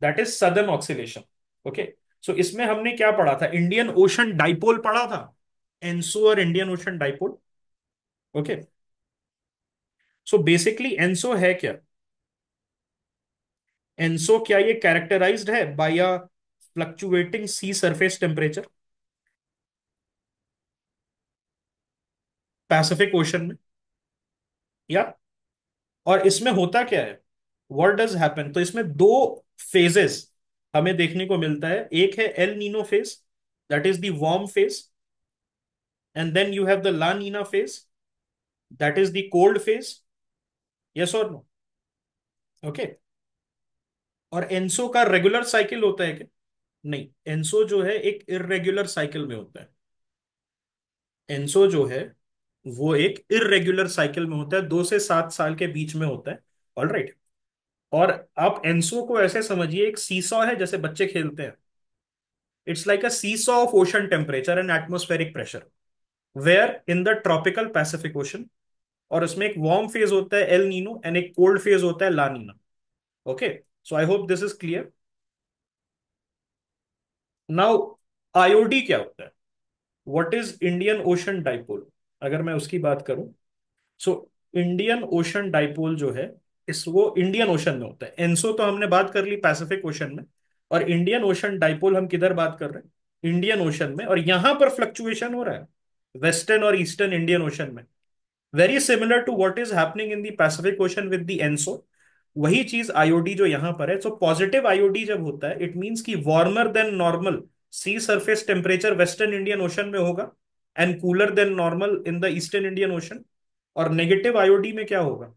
that is southern oscillation. Okay, so इसमें हमने क्या पढ़ा था, इंडियन ओशन डाइपोल पढ़ा था, एनसो और Indian ocean dipole. Okay, so basically ENSO है क्या, एनसो क्या ये कैरेक्टराइज्ड है बाय अ फ्लक्चुएटिंग सी सरफेस टेम्परेचर पैसिफिक ओशन में, या, और इसमें होता क्या है, व्हाट डज हैपन, तो इसमें दो फेजेस हमें देखने को मिलता है, एक है El Nino phase, that is the warm phase, and then you have the La Nina phase, that is the cold phase, yes और नो? ओके, और एनसो का रेगुलर साइकिल होता है क्या? नहीं, एनसो जो है एक इरेगुलर साइकिल में होता है, एनसो जो है वो एक इरेगुलर साइकिल में होता है, 2 से 7 साल के बीच में होता है, ऑल राइट। और आप एनसो को ऐसे समझिए, एक सीसॉ है जैसे बच्चे खेलते हैं, it's like a seesaw of ocean temperature and atmospheric pressure, where in the tropical Pacific ocean, और उसमें एक वार्म फेज होता है एल नीनो एंड एक कोल्ड फेज होता है La Nina. Okay, so I hope this is clear. Now IOD क्या होता है, what is Indian ocean dipole, अगर मैं उसकी बात करूं, सो इंडियन ओशन डाइपोल जो है, इस वो इंडियन ओशन में होता है, एनसो तो हमने बात कर ली पैसिफिक ओशन में, और इंडियन ओशन डाइपोल हम किधर बात कर रहे हैं, इंडियन ओशन में, और यहां पर फ्लक्चुएशन हो रहा है वेस्टर्न और ईस्टर्न इंडियन ओशन में, very similar to what is happening in the Pacific Ocean with the ENSO. वही चीज आईओडी जो यहां पर है, सो पॉजिटिव आईओडी जब होता है, इट मींस कि warmer than normal sea surface temperature western Indian ocean में होगा, and cooler than normal in the eastern Indian ocean. और नेगेटिव आईओडी में क्या होगा,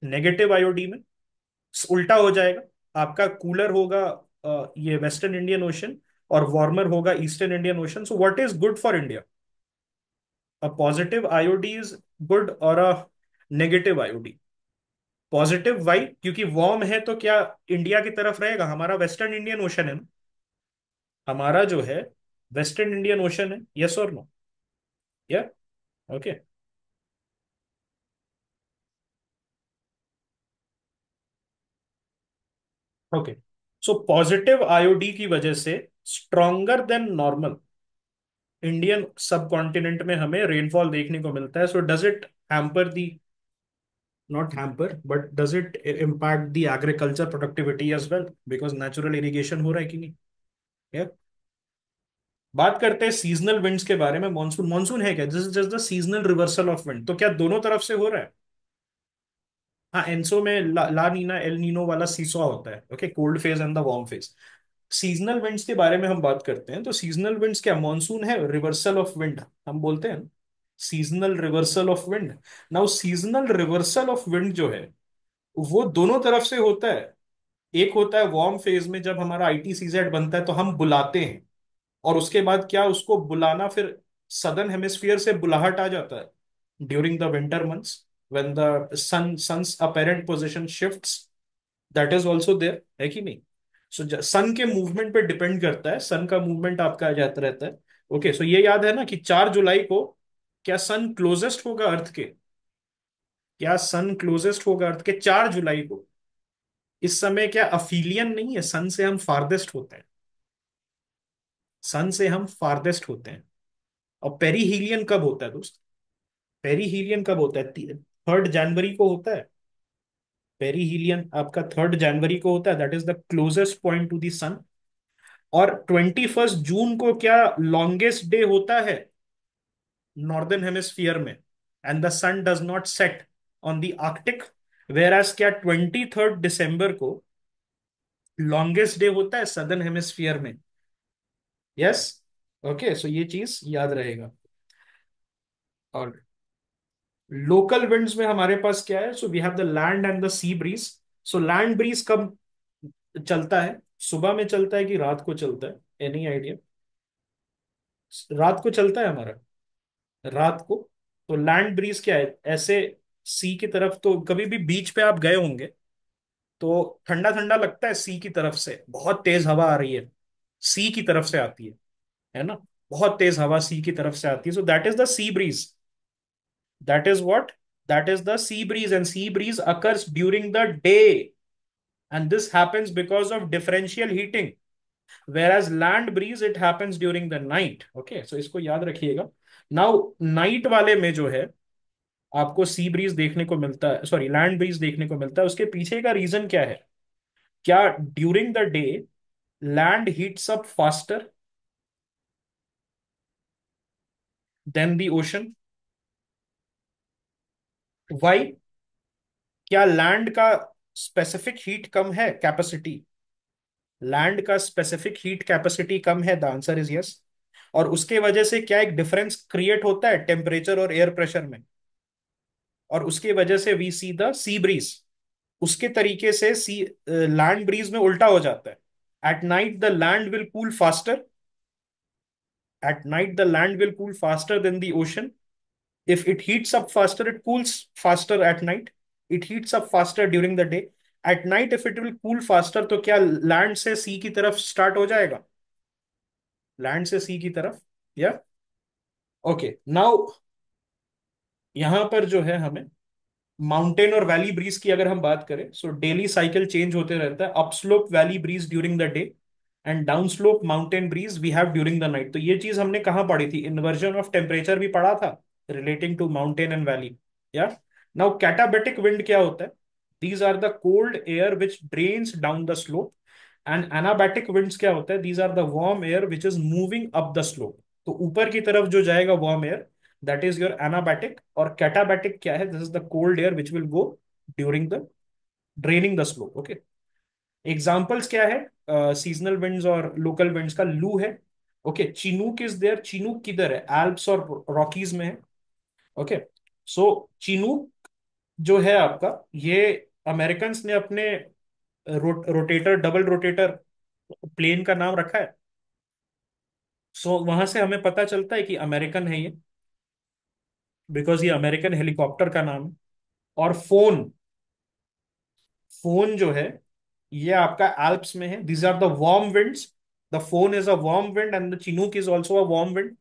नेगेटिव आईओडी में उल्टा हो जाएगा, आपका कूलर होगा ये वेस्टर्न इंडियन ओशन, और वार्मर होगा eastern Indian ocean. So what is good for India, a positive IOD is good और a negative IOD? Positive why, क्योंकि वार्म है तो क्या इंडिया की तरफ रहेगा, हमारा वेस्टर्न इंडियन ओशन है ना, हमारा जो है वेस्टर्न इंडियन ओशन है, यस और no? Yeah, okay, okay, so positive IOD की वजह से stronger than normal Indian sub continent में हमें रेनफॉल देखने को मिलता है। So does it hamper the, not hamper, but does it impact the agriculture productivity as well, because natural irrigation हो रहा है कि नहीं? या, बात करते हैं सीजनल विंड्स के बारे में, मानसून, मानसून है क्या, this is just the seasonal reversal of wind, तो क्या दोनों तरफ से हो रहा है? हाँ, एनसो में ला नीना एल नीनो वाला सीसॉ होता है, okay, cold phase and the warm phase. Seasonal winds के बारे में हम बात करते हैं, तो सीजनल विंड्स क्या, मानसून है रिवर्सल ऑफ विंड हम बोलते हैं, seasonal reversal of wind. Now seasonal reversal of wind जो है वो दोनों तरफ से होता है। एक होता है वार्म फेज में, जब हमारा ITCZ बनता है तो हम बुलाते हैं, और उसके बाद क्या, उसको बुलाना फिर सदर्न हेमिस्फीयर से बुलाहट आ जाता है during the winter months, when the sun's apparent position shifts, that is also there, है कि नहीं? सो सन के मूवमेंट पे डिपेंड करता है, सन का मूवमेंट आपका आ जाता रहता है। ओके, सो ये याद है ना कि 4 जुलाई को क्या सन क्लोजेस्ट होगा अर्थ के? क्या सन क्लोजेस्ट होगा अर्थ के 4 जुलाई को? इस समय क्या अफीलियन नहीं है, सन से हम फारदेस्ट होते हैं। सन से हम फारदेस्ट होते हैं। और पेरीहीलियन कब होता है दोस्त? पेरीहीलियन कब होता है? 3 जनवरी को होता है। पेरीहीलियन आपका 3 जनवरी को होता है, that is the closest point to the sun. और 21 जून को क्या लॉन्गेस्ट डे होता है नॉर्दर्न हेमिस्फीयर में, and the sun does not set on the Arctic. Whereas क्या 23 दिसंबर को लॉन्गेस्ट डे होता है सदर्न हेमिस्फीयर में। यस। ओके, सो ये चीज याद रहेगा। और लोकल विंड्स में हमारे पास क्या है? So we have the land and the sea breeze. So land breeze कब चलता है? सुबह में चलता है कि रात को चलता है? Any idea? रात को चलता है हमारा, रात को। तो लैंड ब्रीज क्या है? ऐसे सी की तरफ, तो कभी भी बीच पे आप गए होंगे तो ठंडा ठंडा लगता है, सी की तरफ से बहुत तेज हवा आ रही है, सी की तरफ से आती है ना? बहुत तेज हवा सी की तरफ से आती है, सो that is the sea bridge. That is what? That is the sea bridge, and sea breeze occurs during the day, and this happens because of differential heating, whereas land breeze it happens during the night. Okay, so इसको याद रखिएगा। Now night वाले में जो है आपको sea breeze देखने को मिलता है, सॉरी लैंड ब्रीज देखने को मिलता है, उसके पीछे का रीजन क्या है? क्या during the day land heats up faster than the ocean? Why? क्या लैंड का स्पेसिफिक हीट कम है, कैपेसिटी? लैंड का स्पेसिफिक हीट कैपेसिटी कम है, द आंसर इज यस। और उसके वजह से क्या एक डिफरेंस क्रिएट होता है टेम्परेचर और एयर प्रेशर में, और उसके वजह से we see the sea breeze. उसके तरीके से सी लैंड ब्रीज में उल्टा हो जाता है। At night the land will cool faster, at night the land will cool faster than the ocean. If it heats up faster it cools faster at night, it heats up faster during the day. At night if it will cool faster, तो क्या land से सी की तरफ start हो जाएगा? Land से सी की तरफ, या? ओके, नाउ यहां पर जो है हमें माउंटेन और वैली ब्रीज की अगर हम बात करें, सो डेली साइकिल चेंज होते रहता है। Upslope valley breeze during the day, and down slope mountain breeze we have during the night. तो ये चीज हमने कहाँ पढ़ी थी? इन्वर्जन ऑफ टेम्परेचर भी पढ़ा था relating to mountain and valley, yeah? Now katabatic wind क्या होता है? These are the cold air which drains down the slope. And anabatic winds क्या होता है? These are the warm air which is moving up the slope. तो ऊपर की तरफ जो जाएगा warm air, that is your anabatic. और कैटाबैटिक क्या है? This is the cold air which will go during the draining the slope. Okay, examples क्या है सीजनल विंड्स और लोकल विंड्स का? लू है। Okay, Chinook is there. Chinook किधर है? एल्प्स और रॉकीज में है। ओके, सो चिनूक जो है आपका, ये अमेरिकन ने अपने रोटेटर, डबल रोटेटर प्लेन का नाम रखा है। सो वहां से हमें पता चलता है कि अमेरिकन है ये, बिकॉज ये अमेरिकन हेलीकॉप्टर का नाम है। और फोन, फोन जो है ये आपका एल्प्स में है। These are the warm winds. The foehn is a warm wind and the chinook is also a warm wind.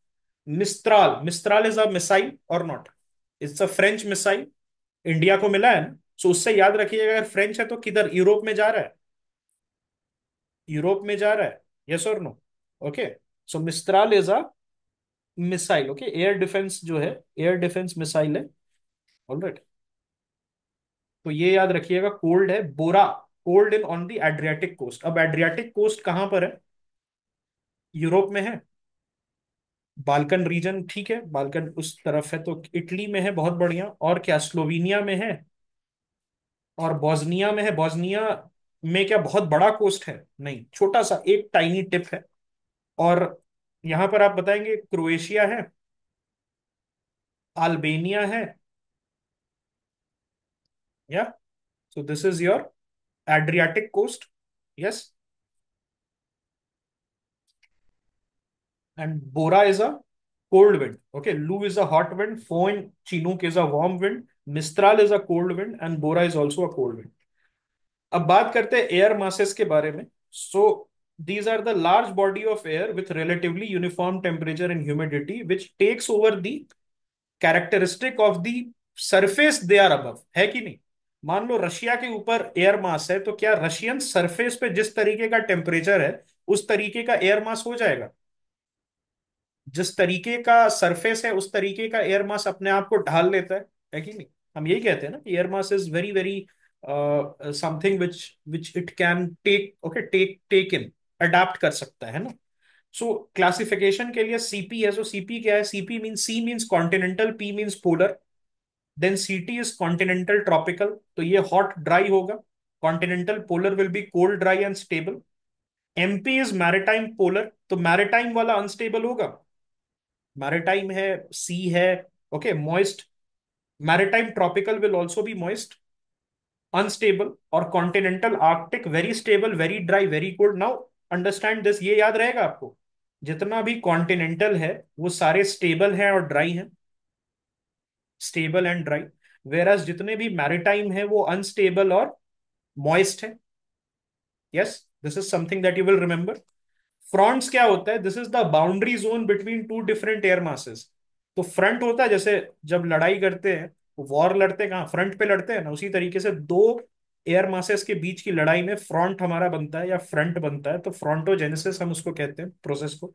Mistral, mistral is a missile और not? It's a French missile, India को मिला है ना। सो उससे याद रखिएगा, अगर फ्रेंच है तो किधर, यूरोप में जा रहा है? यूरोप में जा रहा है, यस और no? Okay, so mistral is a missile. Okay, air defence जो है, एयर डिफेंस मिसाइल है। ऑलराइट, तो ये याद रखिएगा। कोल्ड है bora, cold in on the Adriatic coast. अब एड्रियाटिक कोस्ट कहां पर है? यूरोप में है। बाल्कन रीजन, ठीक है, बाल्कन उस तरफ है, तो इटली में है, बहुत बढ़िया। और क्या स्लोवेनिया में है, और बॉस्निया में है। बॉस्निया में क्या बहुत बड़ा कोस्ट है? नहीं, छोटा सा एक टाइनी टिप है। और यहां पर आप बताएंगे क्रोएशिया है, अल्बेनिया है, या? So this is your Adriatic coast. Yes. And Bora is a cold wind. Okay. Lu is a hot wind. Foin, Chinook is a warm wind. Mistral is a cold wind. And Bora is also a cold wind. अब बात करते हैं air masses के बारे में. सो these are the large body of air with relatively uniform temperature and humidity which takes over the characteristic of the surface they are above. है कि नहीं? मान लो रशिया के ऊपर एयर मास है, तो क्या रशियन सरफेस पे जिस तरीके का टेम्परेचर है उस तरीके का एयर मास हो जाएगा? जिस तरीके का सरफेस है उस तरीके का एयर मास अपने आप को ढाल लेता है कि नहीं? हम यही कहते हैं ना कि air mass is very very something which which it can take, okay, take in, adapt कर सकता है ना. सो क्लासिफिकेशन के लिए सीपी है. सो सीपी क्या है? CP mean, C means continental, P means polar, then CT is continental tropical, तो ये हॉट ड्राई होगा. Continental polar will be cold dry and stable. MP is maritime polar, तो मैरिटाइम वाला अनस्टेबल होगा. Maritime है, sea है, okay, moist. Maritime tropical will also be moist, unstable. और continental arctic very stable, very dry, very cold. Now understand this, ये याद रहेगा आपको. जितना भी कॉन्टिनेंटल है वो सारे स्टेबल हैं और ड्राई हैं, स्टेबल एंड ड्राई. वेराज जितने भी मैरिटाइम है वो अनस्टेबल और मॉइस्ट है. Yes, this is something that you will remember. Fronts क्या होता है? This is the boundary zone between two different air masses. तो फ्रंट होता है, जैसे जब लड़ाई करते हैं, वॉर लड़ते हैं कहाँ? फ्रंट पे लड़ते हैं ना. उसी तरीके से दो एयर मासेस के बीच की लड़ाई में फ्रंट हमारा बनता है या फ्रंट बनता है, तो फ्रंटोजेनेसिस हम उसको कहते हैं, प्रोसेस को.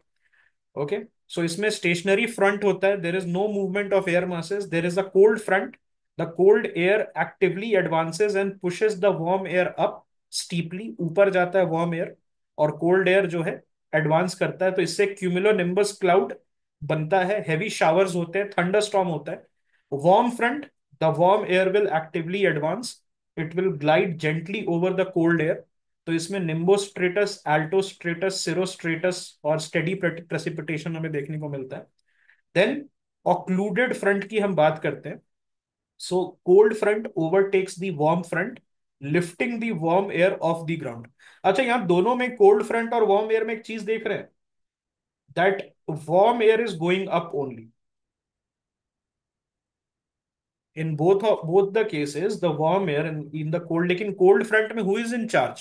ओके. सो इसमें स्टेशनरी फ्रंट होता है, there is no movement of air masses. There is a cold front. The cold air actively advances and pushes the warm air up steeply, ऊपर जाता है वार्म एयर. और cold air जो है advance करता है, तो इससे क्यूमुलोनिम्बस क्लाउड बनता है, हैवी शावर्स होते हैं, थंडरस्टॉर्म होता है. Warm front, the warm air will actively advance, it will glide gently over the cold air. तो इसमें निम्बोस्ट्रेटस, एल्टोस्ट्रेटस, सिरोस्ट्रेटस और स्टेडी प्रेसिपिटेशन हमें देखने को मिलता है. देन ऑक्लूडेड फ्रंट की हम बात करते हैं. So cold front overtakes the warm front, lifting the warm air off the ground. अच्छा, यहाँ दोनों में, कोल्ड फ्रंट और वार्म एयर में, एक चीज देख रहे हैं, that warm air is going up only. In both the cases, the warm air in the cold, लेकिन cold front में who is in charge?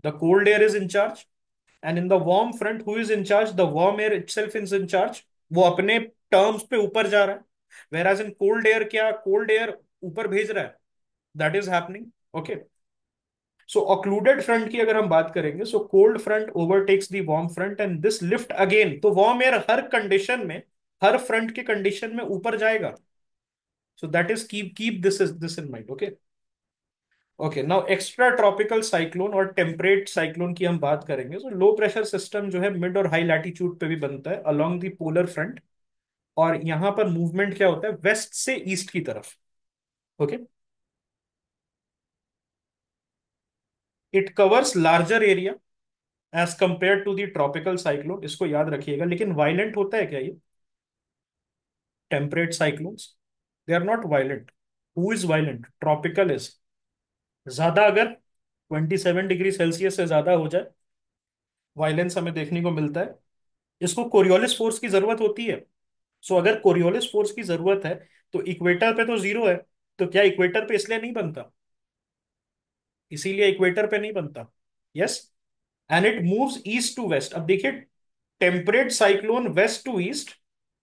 The cold air is in charge. And in the warm front, who is in charge? The warm air itself is in charge. वो अपने terms पे ऊपर जा रहा है. Whereas in cold air, क्या cold air ऊपर भेज रहा है? That is happening. Okay. So occluded front की अगर हम बात करेंगे, so cold front overtakes the warm front and this lift again. तो warm air हर कंडीशन में, हर फ्रंट के कंडीशन में ऊपर जाएगा. So that is, keep this in mind. Okay. Okay. Now extra tropical cyclone और टेम्परेट साइक्लोन की हम बात करेंगे. तो लो प्रेशर सिस्टम जो है मिड और हाई लैटिट्यूड पे भी बनता है अलोंग द पोलर फ्रंट. और यहां पर मूवमेंट क्या होता है? वेस्ट से ईस्ट की तरफ. Okay. It covers larger area as compare to the tropical cyclone, इसको याद रखिएगा. लेकिन वायलेंट होता है क्या ये temperate cyclones? They are not violent. Who is violent? Tropical is. ज्यादा अगर 27 डिग्री सेल्सियस से ज्यादा हो जाए, वायलेंस हमें देखने को मिलता है. इसको कोरियोलिस फोर्स की जरूरत होती है. सो अगर कोरियोलिस फोर्स की जरूरत है, तो इक्वेटर पे तो जीरो है. तो क्या इक्वेटर पे इसलिए नहीं बनता? इसीलिए इक्वेटर पे नहीं बनता. Yes. And it moves east to west. अब देखिए, temperate cyclone west to east,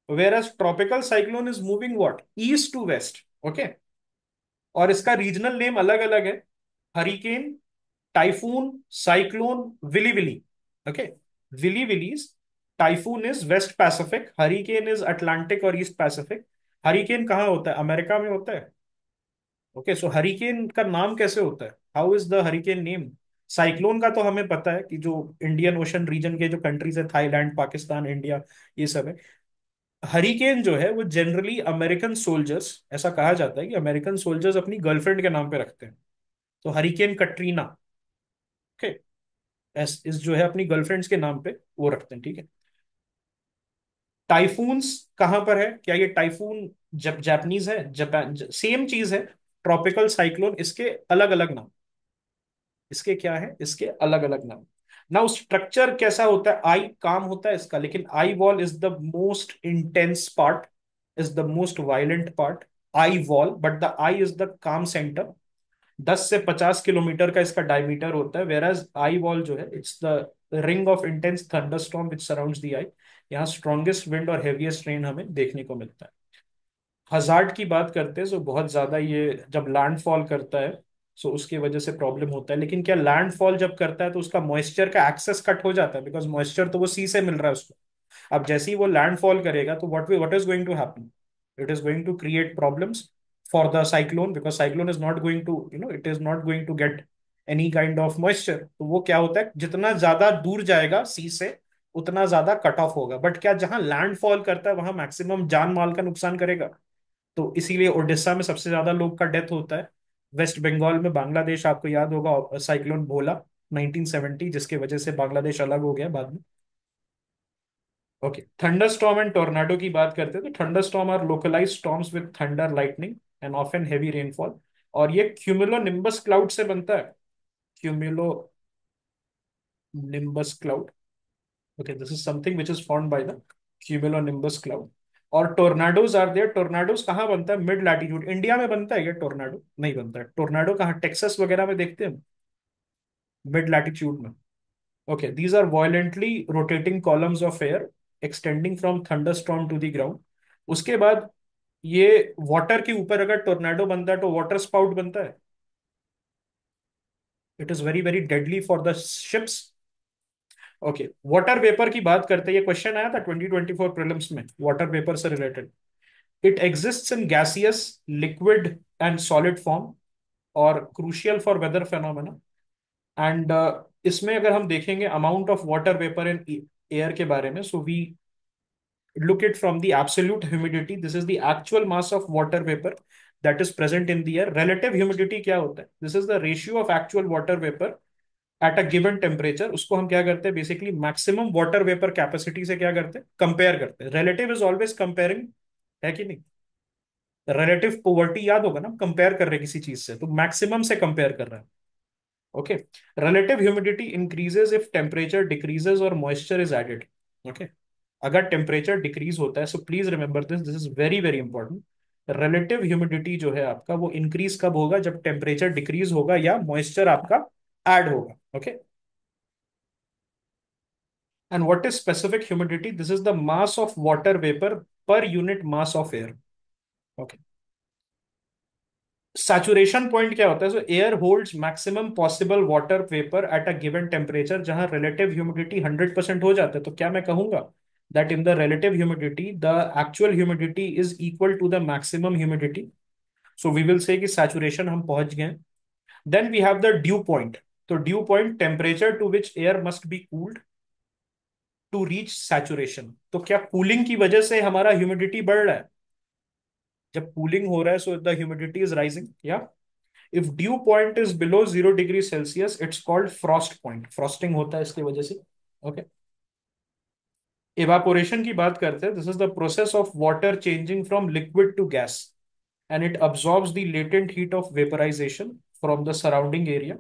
where as tropical cyclone is moving what? East to west. Okay. और इसका रीजनल नेम अलग अलग है. Hurricane, typhoon, cyclone, willy willy. Okay. Willy willies. Typhoon is west Pacific, hurricane is Atlantic और east Pacific. Hurricane कहाँ होता है? America में होता है. ओके. सो हरिकेन का नाम कैसे होता है? How is the hurricane name? Cyclone का तो हमें पता है कि जो इंडियन ओशन रीजन के जो कंट्रीज है, थाईलैंड, पाकिस्तान, इंडिया, ये सब है. हरिकेन जो है वो जनरली अमेरिकन सोल्जर्स, ऐसा कहा जाता है कि अमेरिकन सोल्जर्स अपनी गर्लफ्रेंड के नाम पे रखते हैं. तो हरिकेन कटरीना, ओके, इस जो है अपनी गर्लफ्रेंड्स के नाम पे वो रखते हैं. ठीक है. टाइफून्स कहां पर है? क्या ये टाइफून जब जापानीज है? जापान सेम चीज है. ट्रॉपिकल साइक्लोन, इसके अलग अलग नाम, इसके क्या है, इसके अलग अलग नाम। नाउ स्ट्रक्चर कैसा होता है, आई काम होता है इसका, लेकिन eye wall is the most intense part, is the most violent part, eye wall, but the eye is the calm centre. 10 से 50 किलोमीटर का इसका डायमीटर होता है, वेराज आई वॉल जो है it's the ring of intense thunderstorm which surrounds the eye. यहाँ strongest wind और heaviest rain हमें देखने को मिलता है। हजार्ड की बात करते हैं तो बहुत ज्यादा ये जब लैंडफॉल करता है, सो उसकी वजह से प्रॉब्लम होता है। लेकिन क्या लैंडफॉल जब करता है तो उसका मॉइस्चर का एक्सेस कट हो जाता है, बिकॉज मॉइस्चर तो वो सी से मिल रहा है उसको। अब जैसे ही वो लैंडफॉल करेगा तो what is going to happen, it is going to create problems for the cyclone, because cyclone is not going to it is not going to get any kind of moisture. तो वो क्या होता है, जितना ज्यादा दूर जाएगा सी से उतना ज्यादा कट ऑफ होगा। बट क्या जहां लैंडफॉल करता है वहां मैक्सिमम जान माल का नुकसान करेगा। तो इसीलिए उड़ीसा में सबसे ज्यादा लोग का डेथ होता है। वेस्ट बंगाल में, बांग्लादेश आपको याद होगा साइक्लोन भोला 1970, जिसके वजह से बांग्लादेश अलग हो गया बाद में। Okay, thunder storm and tornado की बात करते हैं तो thunder storm are localize storms with thunder lightning and often heavy rainfall. और ये क्यूमुलो निम्बस क्लाउड से बनता है, cumulo nimbus cloud. Okay, this is something which is formed by the cumulo nimbus cloud. और टोर्नाडोज आर देयर, टोर्नाडोज कहाँ बनता है, mid latitude. India में बनता है क्या टोर्नाडो, नहीं बनता है टोर्नाडो, कहाँ टेक्सास वगैरह में देखते हैं, मिड लैटिट्यूड में। Okay, these are violently rotating columns of air extending from thunderstorm to the ground. उसके बाद ये वाटर के ऊपर अगर टोर्नाडो बनता है तो वाटर स्पाउट बनता है, it is very very deadly for the ships. Okay, water vapour की बात करते हैं, ये क्वेश्चन आया था 2024 प्रीलिम्स में वाटर वेपर से related. It exists in gaseous, liquid and solid form, और crucial for weather phenomena. And इसमें अगर हम देखेंगे amount of water vapour in air के बारे में, so we look it from the absolute humidity, this is the actual mass of water vapor that is present in the air। relative humidity क्या होता है, this is the ratio of actual water vapor at a given temperature। उसको हम क्या करते हैं, basically maximum water vapour capacity से क्या करते हैं, कंपेयर करते हैं। रिलेटिव इज ऑलवेज कंपेयरिंग, है कि नहीं। रिलेटिव पोवर्टी याद होगा ना, कंपेयर कर रहे हैं किसी चीज से, तो मैक्सिमम से कंपेयर कर रहा है। Okay, relative humidity increases if temperature decreases और मॉइस्चर इज एडेड। ओके, अगर टेम्परेचर डिक्रीज होता है, so please remember this, this is very very important. Relative humidity जो है आपका, वो इंक्रीज कब होगा, जब टेम्परेचर डिक्रीज होगा या मॉइस्चर आपका ऐड होगा। Okay, and what is specific humidity, this is the mass of water vapour per unit mass of air. Okay, saturation point क्या होता है, so air holds maximum possible water vapour at a given temperature. जहां relative humidity 100% हो जाता है, तो क्या मैं कहूंगा that in the relative humidity the actual humidity is equal to the maximum humidity. So we will say कि saturation हम पहुंच गए। Then we have the dew point. तो dew point, temperature to which air must be cooled to reach saturation. तो क्या cooling की वजह से हमारा ह्यूमिडिटी बढ़ रहा है, जब कूलिंग हो रहा है so the humidity is rising, या if dew point is below 0 degree Celsius it's called frost point, frosting होता है इसकी वजह से। ओके, इवापोरेशन की बात करते हैं, this is the process of water changing from liquid to gas and it absorbs the latent heat of vaporisation from the surrounding area.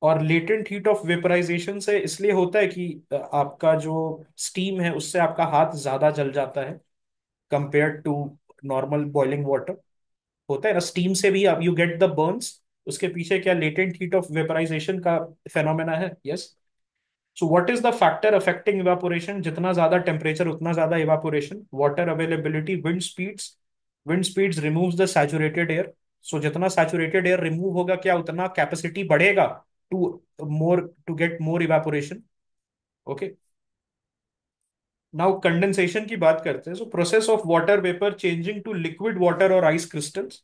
और लेटेंट हीट ऑफ वेपराइजेशन से इसलिए होता है कि आपका जो स्टीम है उससे आपका हाथ ज्यादा जल जाता है compare to normal boiling water. होता है ना, स्टीम से भी आप यू गेट द बर्न्स, उसके पीछे क्या लेटेंट हीट ऑफ वेपराइजेशन का फेनोमेना है। Yes, so what is the factor affecting evaporation, जितना ज्यादा टेम्परेचर उतना ज्यादा evaporation. Water availability, wind speeds removes the saturated air. So जितना सैचुरेटेड एयर रिमूव होगा, क्या उतना कैपेसिटी बढ़ेगा to more to get more evaporation. Okay, now condensation की बात करते हैं, so process of water vapour changing to liquid water और ice crystals,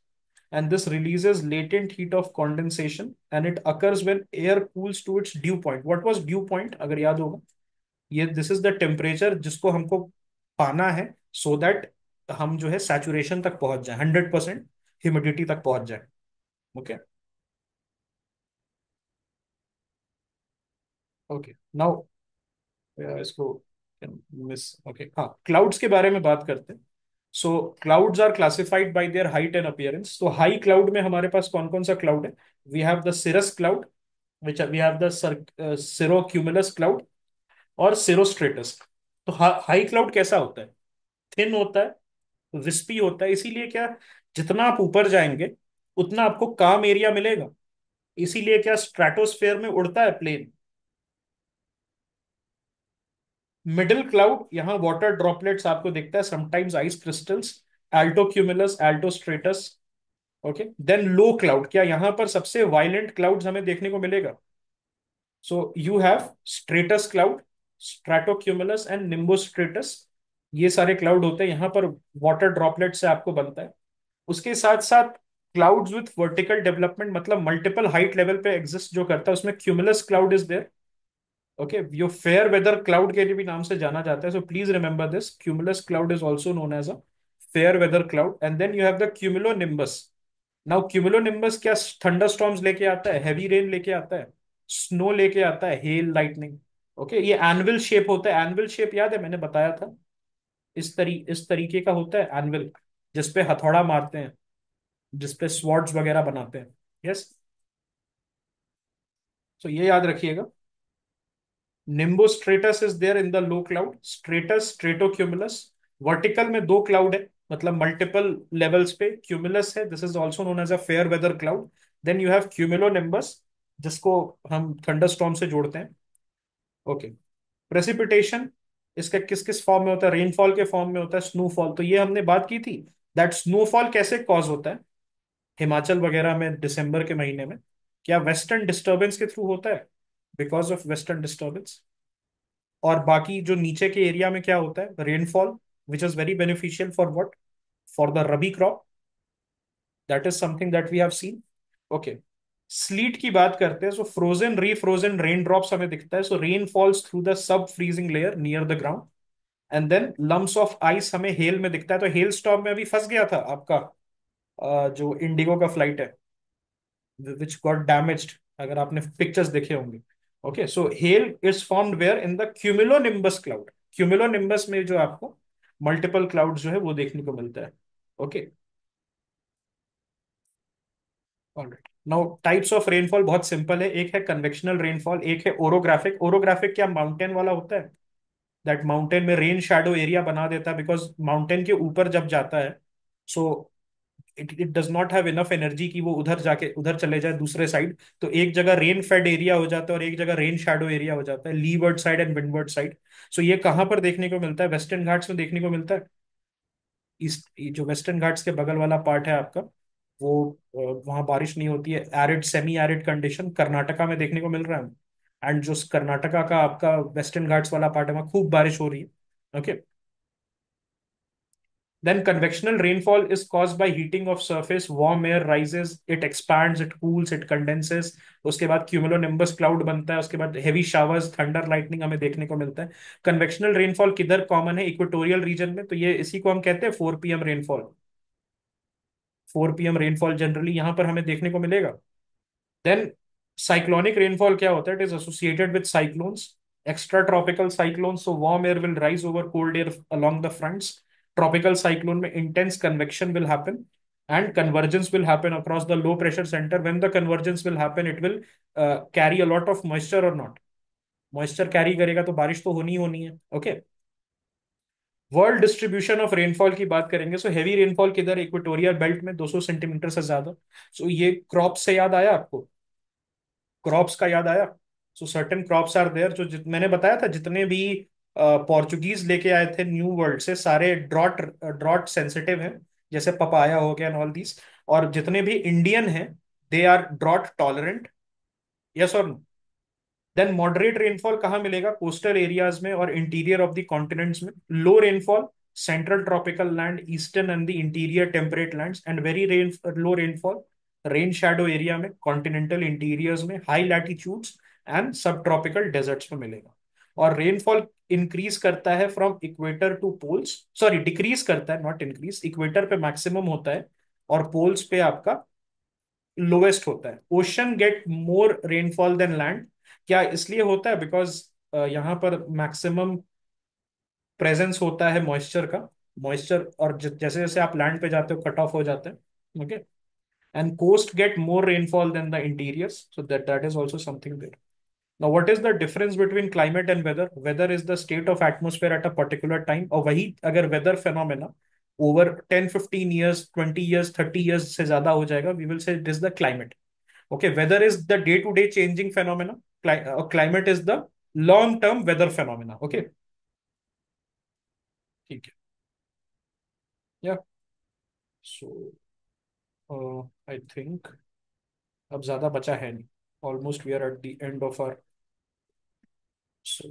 and this releases latent heat of condensation and it occurs when air cools to its dew point। what was dew point अगर याद होगा, ये this is the temperature जिसको हमको पाना है so that हम जो है सैचुरेशन तक पहुंच जाए, 100% ह्यूमिडिटी तक पहुंच जाए। ओके, ओके, नाउ इसको मिस, ओके हाँ, क्लाउड्स के बारे में बात करते हैं। So clouds are classified by their height and appearance. तो हाई क्लाउड में हमारे पास कौन कौन सा क्लाउड है? We have the cirrus cloud, which we have the cirrocumulus cloud, और सिरोस्ट्रेटस। तो हाई क्लाउड कैसा होता है? थिन होता है, विस्पी होता है, इसीलिए क्या, जितना आप ऊपर जाएंगे उतना आपको काम एरिया मिलेगा। इसीलिए क्या, स्ट्रेटोस्फेयर में उड़ता है प्लेन। मिडिल क्लाउड, यहाँ वाटर ड्रॉपलेट्स आपको दिखता है, sometimes ice crystals, altocumulus, altostratus. Okay, then low cloud, क्या यहाँ पर सबसे वायलेंट क्लाउड्स हमें देखने को मिलेगा? So you have stratus cloud, stratocumulus and nimbostratus. ये सारे क्लाउड होते हैं, यहाँ पर वाटर ड्रॉपलेट से आपको बनता है। उसके साथ साथ क्लाउड्स विथ वर्टिकल डेवलपमेंट, मतलब मल्टीपल हाइट लेवल पे एग्जिस्ट जो करता है, उसमें cumulus cloud is there. Okay, यो फेयर वेदर क्लाउड के लिए भी नाम से जाना जाता है, so please remember this, cumulus cloud is also known as a fair weather cloud. And then you have the cumulo nimbus. Now cumulonimbus क्या थंडर स्टॉर्म्स लेके आता है, हैवी रेन लेके आता है, स्नो लेके आता है, हेल, लाइटनिंग। ओके, ये एनविल शेप होता है। एनविल शेप याद है, मैंने बताया था, इस तरीके का होता है एनविल, जिसपे हथौड़ा मारते हैं, जिसपे स्वॉर्ड्स वगैरह बनाते हैं। यस, तो ये याद रखिएगा। Nimbostratus is there in the low cloud, stratus, stratocumulus. Vertical में दो क्लाउड है, मतलब मल्टीपल लेवल्स पे क्यूमुलस है, this is also known as a fair weather cloud. Then you have cumulonimbus, जिसको हम थंडरस्टॉर्म से जोड़ते हैं। ओके, प्रेसिपिटेशन इसका किस किस फॉर्म में होता है? रेनफॉल के फॉर्म में होता है, स्नोफॉल, तो ये हमने बात की थी। दैट स्नोफॉल कैसे कॉज होता है हिमाचल वगैरह में दिसंबर के महीने में? क्या वेस्टर्न डिस्टर्बेंस के थ्रू होता है, बिकॉज ऑफ वेस्टर्न डिस्टर्बेंस। और बाकी जो नीचे के एरिया में क्या होता है? Rainfall, which is very beneficial for what, for the rabi crop. That is something that we have seen. Okay, sleet की बात करते हैं, so frozen, refrozen raindrops हमें दिखता है। So rain falls through the sub freezing layer near the ground. And then lumps of ice हमें hail में दिखता है। तो हेल स्टॉर्म में अभी फंस गया था आपका जो इंडिगो का फ्लाइट है, विच गॉट डैमेज्ड, अगर आपने पिक्चर्स देखे होंगे। Okay, so hail is formed where in the cumulonimbus cloud. Cumulonimbus में जो आपको मल्टीपल क्लाउड जो है वो देखने को मिलता है। Okay, alright. Now types of rainfall बहुत सिंपल है, एक है कन्वेक्शनल रेनफॉल, एक है ओरोग्राफिक। ओरोग्राफिक क्या माउंटेन वाला होता है, दैट माउंटेन में रेन शैडो एरिया बना देता है, बिकॉज माउंटेन के ऊपर जब जाता है, so it does not have enough energy कि वो उधर जाके उधर चले जाए दूसरे साइड। तो एक जगह रेन फेड एरिया हो जाता है और एक जगह रेन शैडो एरिया हो जाता है, leeward side and windward side. So ये कहाँ पर देखने को मिलता है? वेस्टर्न घाट्स में देखने को मिलता है। ईस्ट, ये जो वेस्टर्न घाट्स के बगल वाला पार्ट है आपका, वो वहाँ बारिश नहीं होती है, arid, semi arid condition Karnataka में देखने को मिल रहा है। एंड जो कर्नाटका का आपका वेस्टर्न घाट्स वाला पार्ट है, वहाँ खूब बारिश हो रही है। Okay, then convectional rainfall is caused by heating of surface, warm air rises, it expands, it cools, it condenses। उसके बाद cumulonimbus cloud बनता है, उसके बाद heavy showers, thunder lightning हमें देखने को मिलता है। कन्वेक्शनल रेनफॉल किधर कॉमन है? इक्वेटोरियल रीजन में, तो ये इसी को हम कहते हैं 4 PM rainfall. 4 PM rainfall generally यहाँ पर हमें देखने को मिलेगा। देन साइक्लोनिक रेनफॉल क्या होता है? It is associated with cyclones, extra tropical cyclones, so warm air will rise over cold air along the fronts। Tropical cyclone में intense convection will happen and convergence will happen across the low pressure center. When the convergence will happen, it will carry a lot of moisture or not? Moisture carry करेगा तो बारिश तो होनी ही होनी है। Okay, world distribution of rainfall की बात करेंगे, सो हैवी रेनफॉल किधर? इक्वेटोरियल बेल्ट में 200 सेंटीमीटर से ज्यादा। सो ये क्रॉप से याद आया आपको? क्रॉप्स का याद आया? So certain crops are there, जो मैंने बताया था, जितने भी पोर्चुगीज लेके आए थे न्यू वर्ल्ड से, सारे ड्रॉट ड्रॉट सेंसिटिव हैं, जैसे पपाया हो गया एंड ऑल दीस। और जितने भी इंडियन हैं, they are drought tolerant. Yes और नो? देन मॉडरेट रेनफॉल कहाँ मिलेगा? कोस्टल एरियाज में और इंटीरियर ऑफ द कॉन्टिनेंट्स में। Low rainfall central tropical land, eastern and the interior temperate lands. And very rain low rainfall rain shadow area में, continental interiors में, high latitudes and subtropical deserts में मिलेगा। और rainfall increase करता है from equator to poles, sorry decrease करता है, not increase. Equator पे मैक्सिमम होता है और पोल्स पे आपका लोवेस्ट होता है। Ocean get more rainfall than land, क्या इसलिए होता है? बिकॉज यहाँ पर मैक्सिमम प्रेजेंस होता है मॉइस्चर का, मॉइस्चर, और जैसे जैसे आप लैंड पे जाते हो कट ऑफ हो जाते हैं, okay. And coast get more rainfall than the interiors, so that is also something there. Now, what is the difference between climate and weather? Weather is the state of atmosphere at a particular time. और वही अगर weather phenomena over 10, 15 years, 20 years, 30 years से ज्यादा हो जाएगा, we will say it is the climate. Okay, weather is the day-to-day changing phenomena. Climate is the long-term weather phenomena. Okay, ठीक है. Yeah. So, I think अब ज्यादा बचा है नहीं. Almost we are at the end of our. So